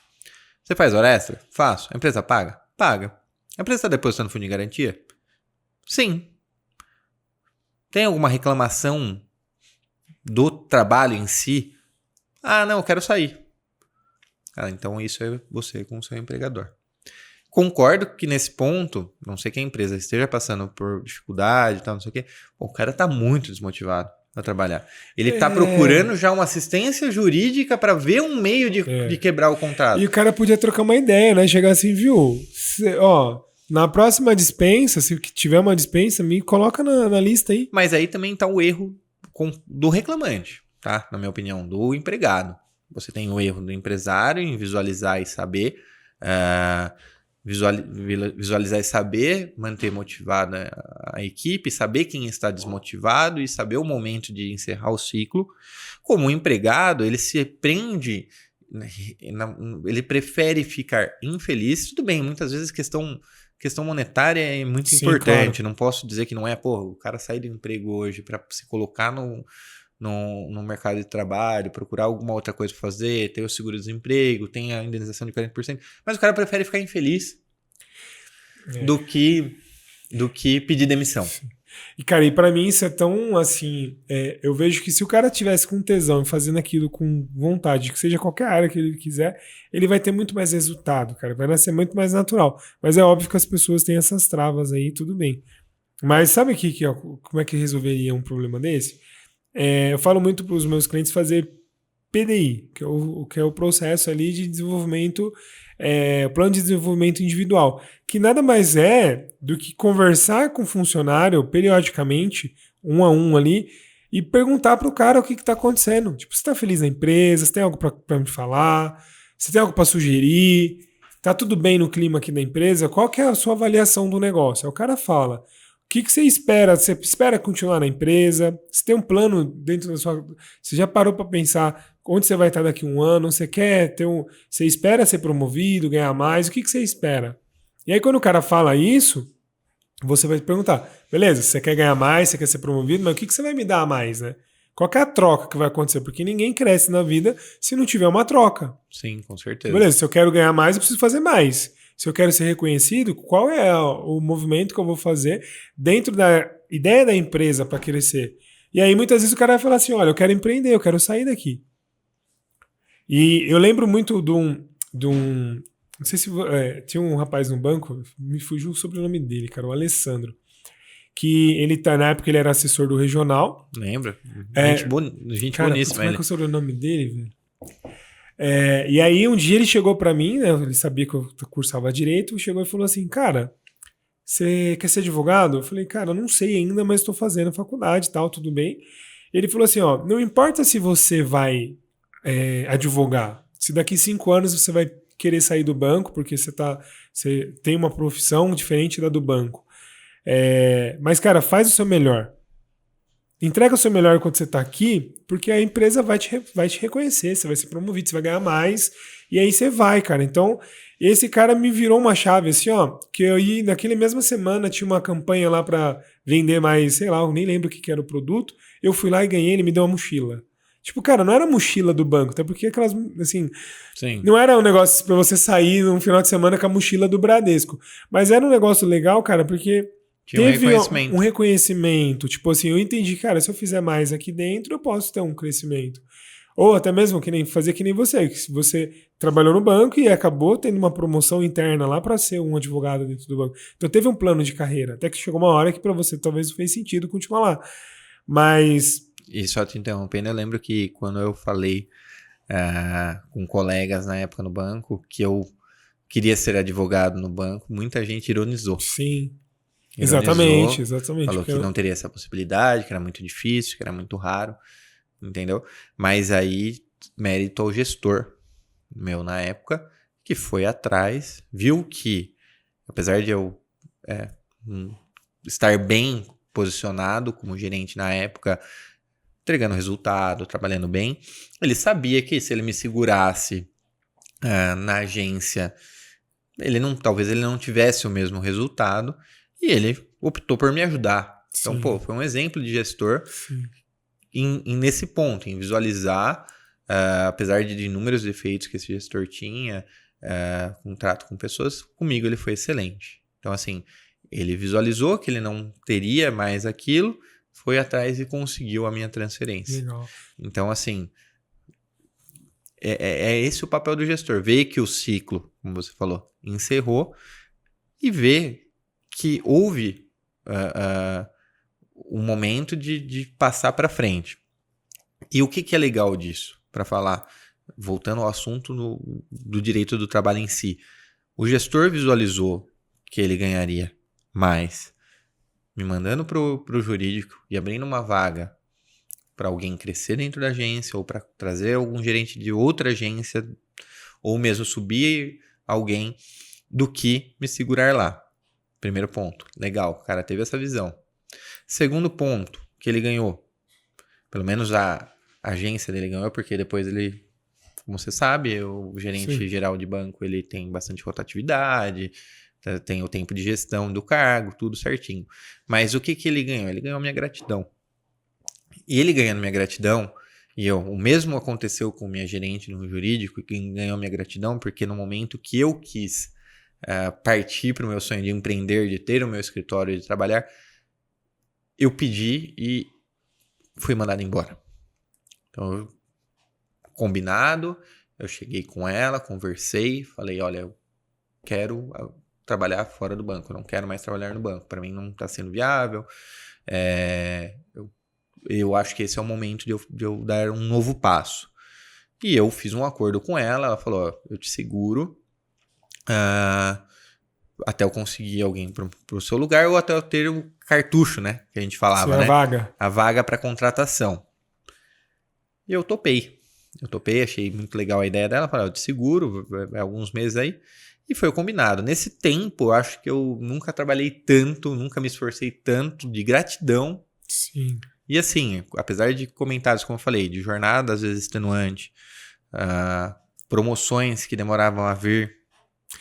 Você faz hora extra? Faço. A empresa paga? Paga. A empresa está depositando fundo de garantia? Sim. Tem alguma reclamação do trabalho em si? Não, eu quero sair. Então isso é você com o seu empregador. Concordo que nesse ponto, não sei que a empresa esteja passando por dificuldade e tal, não sei o quê, o cara está muito desmotivado a trabalhar. Ele está procurando já uma assistência jurídica para ver um meio de quebrar o contrato. E o cara podia trocar uma ideia, né? Chegar assim, viu? Na próxima dispensa, se tiver uma dispensa, me coloca na lista aí. Mas aí também está o erro do reclamante, tá? Na minha opinião, do empregado. Você tem o erro do empresário em visualizar e saber... visualizar e saber manter motivada a equipe, saber quem está desmotivado e saber o momento de encerrar o ciclo. Como um empregado, ele se prende, ele prefere ficar infeliz. Tudo bem, muitas vezes questão monetária é muito importante. Claro. Não posso dizer que não é, o cara sair do emprego hoje para se colocar no mercado de trabalho, procurar alguma outra coisa para fazer, ter o seguro-desemprego, tem a indenização de 40%, mas o cara prefere ficar infeliz do que pedir demissão. E, cara, e pra mim isso é tão, assim, eu vejo que se o cara tivesse com tesão e fazendo aquilo com vontade, que seja qualquer área que ele quiser, ele vai ter muito mais resultado, cara, vai nascer muito mais natural. Mas é óbvio que as pessoas têm essas travas aí, tudo bem. Mas sabe como é que resolveria um problema desse? Eu falo muito para os meus clientes fazer PDI, que é o processo ali de desenvolvimento, plano de desenvolvimento individual, que nada mais é do que conversar com o funcionário periodicamente, um a um ali, e perguntar para o cara o que está acontecendo. Tipo, você está feliz na empresa? Você tem algo para me falar? Você tem algo para sugerir? Tá tudo bem no clima aqui da empresa? Qual que é a sua avaliação do negócio? Aí o cara fala: o que você espera? Você espera continuar na empresa? Você tem um plano dentro da sua... Você já parou para pensar onde você vai estar daqui a um ano? Você quer ter um... Você espera ser promovido, ganhar mais? O que você espera? E aí quando o cara fala isso, você vai perguntar: beleza, você quer ganhar mais, você quer ser promovido, mas o que você vai me dar a mais, né? Qual que é a troca que vai acontecer? Porque ninguém cresce na vida se não tiver uma troca. Sim, com certeza. Beleza, se eu quero ganhar mais, eu preciso fazer mais. Se eu quero ser reconhecido, qual é o movimento que eu vou fazer dentro da ideia da empresa para crescer? E aí muitas vezes o cara vai falar assim: olha, eu quero empreender, eu quero sair daqui. E eu lembro muito de um não sei se tinha um rapaz no banco, me fugiu o sobrenome dele, cara, o Alessandro, que ele tá, na época ele era assessor do regional. Lembra? Gente cara, boníssima. como é que é o sobrenome dele, velho? E aí um dia ele chegou pra mim, né, ele sabia que eu cursava direito, chegou e falou assim: cara, você quer ser advogado? Eu falei: cara, eu não sei ainda, mas estou fazendo faculdade e tal, tudo bem. Ele falou assim: ó, não importa se você vai advogar, se daqui 5 anos você vai querer sair do banco, porque você tem uma profissão diferente da do banco. Mas, cara, faz o seu melhor. Entrega o seu melhor enquanto você está aqui, porque a empresa vai te reconhecer, você vai ser promovido, você vai ganhar mais, e aí você vai, cara. Então, esse cara me virou uma chave, assim, ó, que eu ia, naquela mesma semana, tinha uma campanha lá para vender mais, sei lá, eu nem lembro o que era o produto, eu fui lá e ganhei, ele me deu uma mochila. Tipo, cara, não era a mochila do banco, até porque aquelas, assim, Sim. não era um negócio para você sair num final de semana com a mochila do Bradesco, mas era um negócio legal, cara, porque teve um reconhecimento. Tipo assim, eu entendi, cara, se eu fizer mais aqui dentro, eu posso ter um crescimento. Ou até mesmo fazer que nem você, que se você trabalhou no banco e acabou tendo uma promoção interna lá para ser um advogado dentro do banco. Então teve um plano de carreira, até que chegou uma hora que para você talvez não fez sentido continuar lá. Mas... E só te interrompendo, eu lembro que quando eu falei com colegas na época no banco que eu queria ser advogado no banco, muita gente ironizou. Sim. Ironizou, Exatamente. Falou que não teria essa possibilidade, que era muito difícil, que era muito raro, entendeu? Mas aí, mérito ao gestor meu na época, que foi atrás, viu que, apesar de eu estar bem posicionado como gerente na época, entregando resultado, trabalhando bem, ele sabia que se ele me segurasse na agência, talvez ele não tivesse o mesmo resultado, e ele optou por me ajudar. Então, Sim. foi um exemplo de gestor nesse ponto, em visualizar, apesar de inúmeros defeitos que esse gestor tinha, contrato com pessoas, comigo ele foi excelente. Então, assim, ele visualizou que ele não teria mais aquilo, foi atrás e conseguiu a minha transferência. Legal. Então, assim, é esse o papel do gestor. Ver que o ciclo, como você falou, encerrou e ver que houve um momento de passar para frente. E o que é legal disso? Para falar, voltando ao assunto do direito do trabalho em si. O gestor visualizou que ele ganharia mais me mandando pro jurídico e abrindo uma vaga para alguém crescer dentro da agência ou para trazer algum gerente de outra agência ou mesmo subir alguém do que me segurar lá. Primeiro ponto, legal, o cara teve essa visão. Segundo ponto que ele ganhou, pelo menos a agência dele ganhou, porque depois ele, como você sabe, o gerente geral de banco, ele tem bastante rotatividade, tem o tempo de gestão do cargo, tudo certinho. Mas o que ele ganhou? Ele ganhou minha gratidão. E ele ganhando minha gratidão, o mesmo aconteceu com minha gerente no jurídico, que ganhou minha gratidão, porque no momento que eu quis partir para o meu sonho de empreender, de ter o meu escritório, de trabalhar, eu pedi e fui mandado embora. Então, combinado, eu cheguei com ela, conversei, falei, olha, eu quero trabalhar fora do banco, eu não quero mais trabalhar no banco, para mim não está sendo viável, eu acho que esse é o momento de eu dar um novo passo. E eu fiz um acordo com ela, ela falou, ó, eu te seguro até eu conseguir alguém pro seu lugar ou até eu ter o cartucho, né, que a gente falava, né? A vaga para contratação. E eu topei, achei muito legal a ideia dela, falei, eu te seguro, alguns meses aí. E foi o combinado. Nesse tempo, eu acho que eu nunca trabalhei tanto, nunca me esforcei tanto de gratidão. Sim. E assim, apesar de comentários, como eu falei, de jornada às vezes extenuante, promoções que demoravam a vir,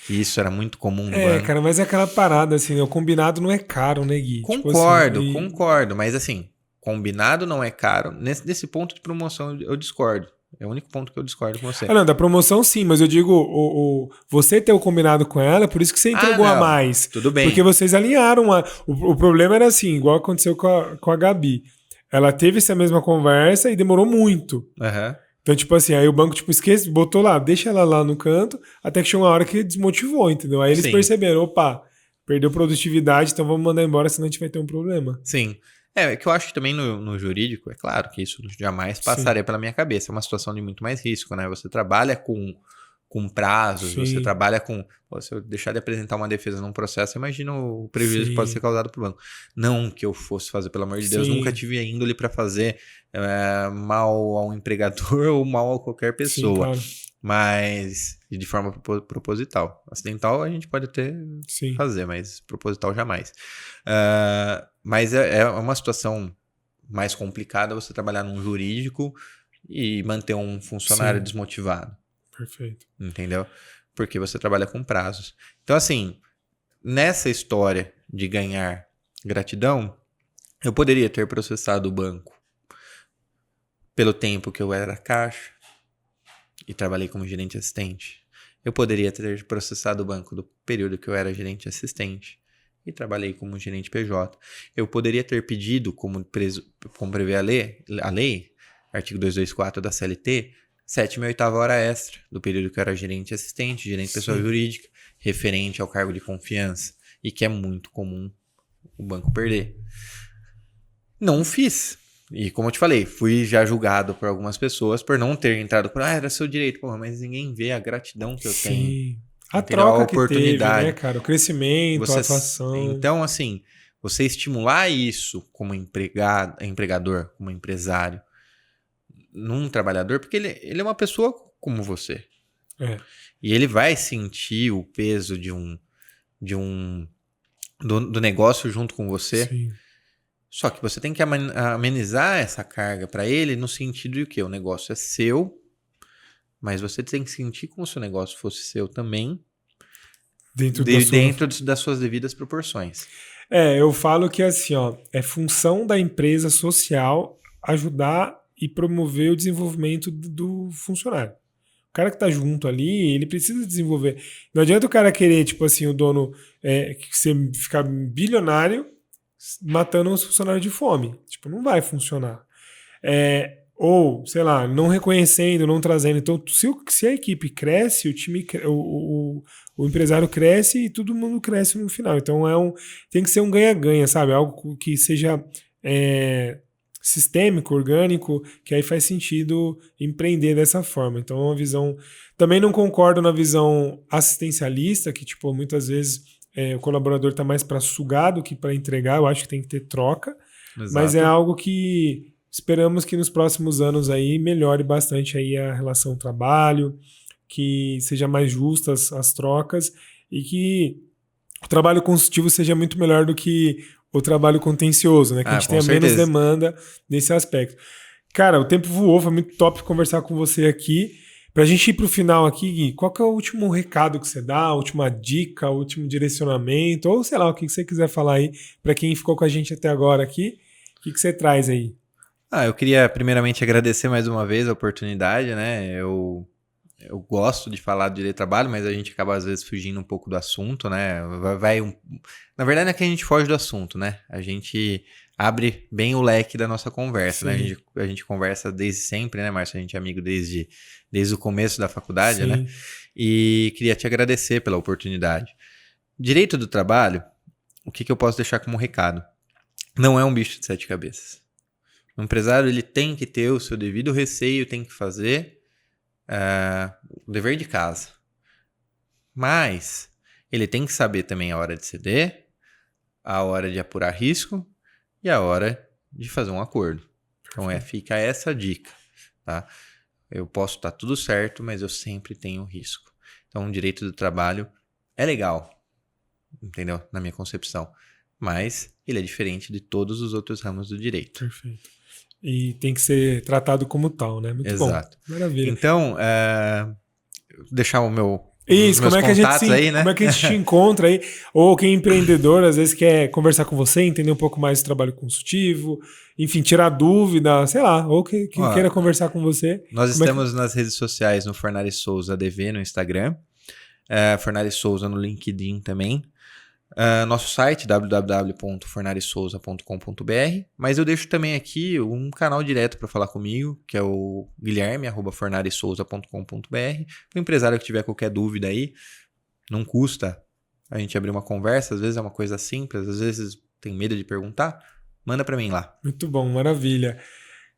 e isso era muito comum no banco. Cara, mas é aquela parada, assim, né? O combinado não é caro, né, Gui? Concordo, tipo assim, concordo, mas assim, combinado não é caro. Nesse ponto de promoção eu discordo. É o único ponto que eu discordo com você. Não, da promoção sim, mas eu digo, você ter o combinado com ela, por isso que você entregou a mais. Tudo bem. Porque vocês alinharam. O problema era assim, igual aconteceu com a Gabi. Ela teve essa mesma conversa e demorou muito. Uhum. Então, tipo assim, aí o banco, tipo, esquece, botou lá, deixa ela lá no canto, até que chegou uma hora que desmotivou, entendeu? Aí eles perceberam, opa, perdeu produtividade, então vamos mandar embora, senão a gente vai ter um problema. Sim. É que eu acho que também no jurídico, é claro que isso jamais passaria pela minha cabeça. É uma situação de muito mais risco, né? Você trabalha com prazos, você trabalha com... Se eu deixar de apresentar uma defesa num processo, imagina o prejuízo que pode ser causado para o banco. Não que eu fosse fazer, pelo amor de Deus, nunca tive a índole para fazer mal ao empregador ou mal a qualquer pessoa. Claro. Mas de forma proposital. Acidental a gente pode até fazer, mas proposital jamais. Mas é uma situação mais complicada você trabalhar num jurídico e manter um funcionário desmotivado. Perfeito. Entendeu? Porque você trabalha com prazos. Então, assim, nessa história de ganhar gratidão, eu poderia ter processado o banco pelo tempo que eu era caixa e trabalhei como gerente assistente. Eu poderia ter processado o banco do período que eu era gerente assistente e trabalhei como gerente PJ. Eu poderia ter pedido, como prevê a lei, artigo 224 da CLT, 7ª e 8ª hora extra do período que eu era gerente assistente, gerente pessoa jurídica, referente ao cargo de confiança, e que é muito comum o banco perder. Não fiz. E como eu te falei, fui já julgado por algumas pessoas por não ter entrado por, era seu direito, porra, mas ninguém vê a gratidão que eu tenho. A troca a oportunidade, que teve, né, cara? O crescimento, a atuação. Então, assim, você estimular isso como empregador, como empresário, num trabalhador, porque ele é uma pessoa como você. E ele vai sentir o peso do negócio junto com você. Sim. Só que você tem que amenizar essa carga para ele no sentido de que o negócio é seu, mas você tem que sentir como se o negócio fosse seu também, dentro das suas devidas proporções. Eu falo que assim, é função da empresa social ajudar e promover o desenvolvimento do funcionário. O cara que tá junto ali, ele precisa desenvolver. Não adianta o cara querer, tipo assim, o dono ficar bilionário matando os funcionários de fome. Tipo, não vai funcionar. Ou, sei lá, não reconhecendo, não trazendo. Então, se a equipe cresce, o time, o empresário cresce e todo mundo cresce no final. Então, tem que ser um ganha-ganha, sabe? Algo que seja sistêmico, orgânico, que aí faz sentido empreender dessa forma. Então, é uma visão... Também não concordo na visão assistencialista, que, tipo, muitas vezes o colaborador está mais para sugar do que para entregar. Eu acho que tem que ter troca. Exato. Mas é algo que esperamos que nos próximos anos aí melhore bastante aí a relação trabalho, que seja mais justa as trocas e que o trabalho consultivo seja muito melhor do que o trabalho contencioso, né? Que a gente tenha menos demanda nesse aspecto. Cara, o tempo voou, foi muito top conversar com você aqui. Pra gente ir pro final aqui, Gui, qual que é o último recado que você dá, a última dica, o último direcionamento, ou sei lá, o que você quiser falar aí pra quem ficou com a gente até agora aqui, o que você traz aí? Eu queria primeiramente agradecer mais uma vez a oportunidade, né? Eu eu gosto de falar do direito do trabalho, mas a gente acaba às vezes fugindo um pouco do assunto, né? Na verdade não é que a gente foge do assunto, né? A gente abre bem o leque da nossa conversa, né? A gente conversa desde sempre, né, Márcio? A gente é amigo desde o começo da faculdade, né? E queria te agradecer pela oportunidade. Direito do trabalho, o que eu posso deixar como recado? Não é um bicho de 7 cabeças. O empresário ele tem que ter o seu devido receio, tem que fazer o dever de casa. Mas ele tem que saber também a hora de ceder, a hora de apurar risco e a hora de fazer um acordo. Então fica essa dica, tá? Eu posso estar tudo certo, mas eu sempre tenho risco. Então o direito do trabalho é legal, entendeu? Na minha concepção. Mas ele é diferente de todos os outros ramos do direito. Perfeito. E tem que ser tratado como tal, né? Muito Exato. bom. Maravilha. Então, deixar o meu... Isso, como é que a gente aí, né? Como é que a gente te encontra aí? Ou quem é empreendedor, às vezes quer conversar com você, entender um pouco mais do trabalho consultivo, enfim, tirar dúvida, sei lá, ou quem queira conversar com você. Nós estamos nas redes sociais, no Fornari Souza ADV no Instagram, Fornari Souza no LinkedIn também. Nosso site www.fornarisouza.com.br, mas eu deixo também aqui um canal direto para falar comigo, que é o guilherme@fornarisouza.com.br. O empresário que tiver qualquer dúvida aí, não custa a gente abrir uma conversa, às vezes é uma coisa simples, às vezes tem medo de perguntar, manda para mim lá. Muito bom, maravilha.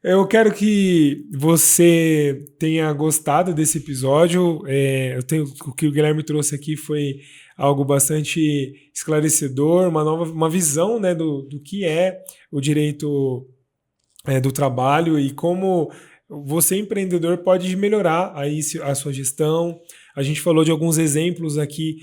Eu quero que você tenha gostado desse episódio. O que o Guilherme trouxe aqui foi algo bastante esclarecedor, uma visão, né, do que é o direito do trabalho e como você, empreendedor, pode melhorar aí a sua gestão. A gente falou de alguns exemplos aqui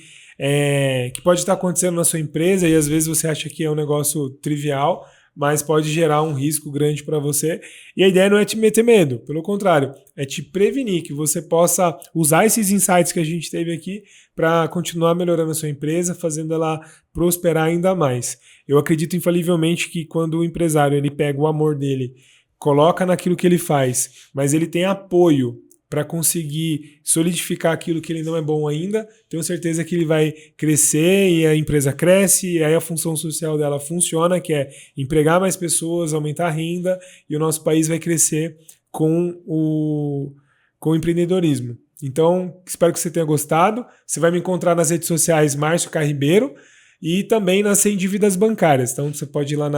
que pode estar acontecendo na sua empresa e às vezes você acha que é um negócio trivial, mas pode gerar um risco grande para você. E a ideia não é te meter medo, pelo contrário, é te prevenir, que você possa usar esses insights que a gente teve aqui para continuar melhorando a sua empresa, fazendo ela prosperar ainda mais. Eu acredito infalivelmente que quando o empresário ele pega o amor dele, coloca naquilo que ele faz, mas ele tem apoio para conseguir solidificar aquilo que ele não é bom ainda, tenho certeza que ele vai crescer e a empresa cresce e aí a função social dela funciona, que é empregar mais pessoas, aumentar a renda e o nosso país vai crescer com o empreendedorismo. Então, espero que você tenha gostado. Você vai me encontrar nas redes sociais Márcio Carribeiro e também nas Sem Dívidas Bancárias. Então, você pode ir lá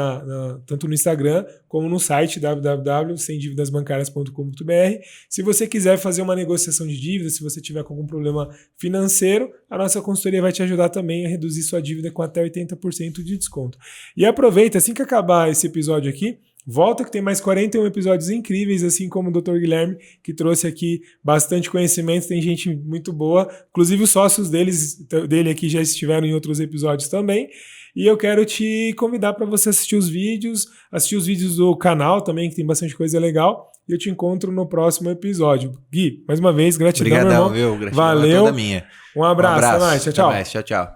tanto no Instagram como no site www.semdividasbancarias.com.br. Se você quiser fazer uma negociação de dívida, se você tiver com algum problema financeiro, a nossa consultoria vai te ajudar também a reduzir sua dívida com até 80% de desconto. E aproveita, assim que acabar esse episódio aqui, volta que tem mais 41 episódios incríveis, assim como o Dr. Guilherme, que trouxe aqui bastante conhecimento, tem gente muito boa, inclusive os sócios dele aqui já estiveram em outros episódios também, e eu quero te convidar para você assistir os vídeos do canal também, que tem bastante coisa legal, e eu te encontro no próximo episódio. Gui, mais uma vez, gratidão, obrigadão, meu irmão. viu? Gratidão Valeu. É toda minha. Um abraço. Até mais. Tchau, tchau. Até mais. Tchau, tchau.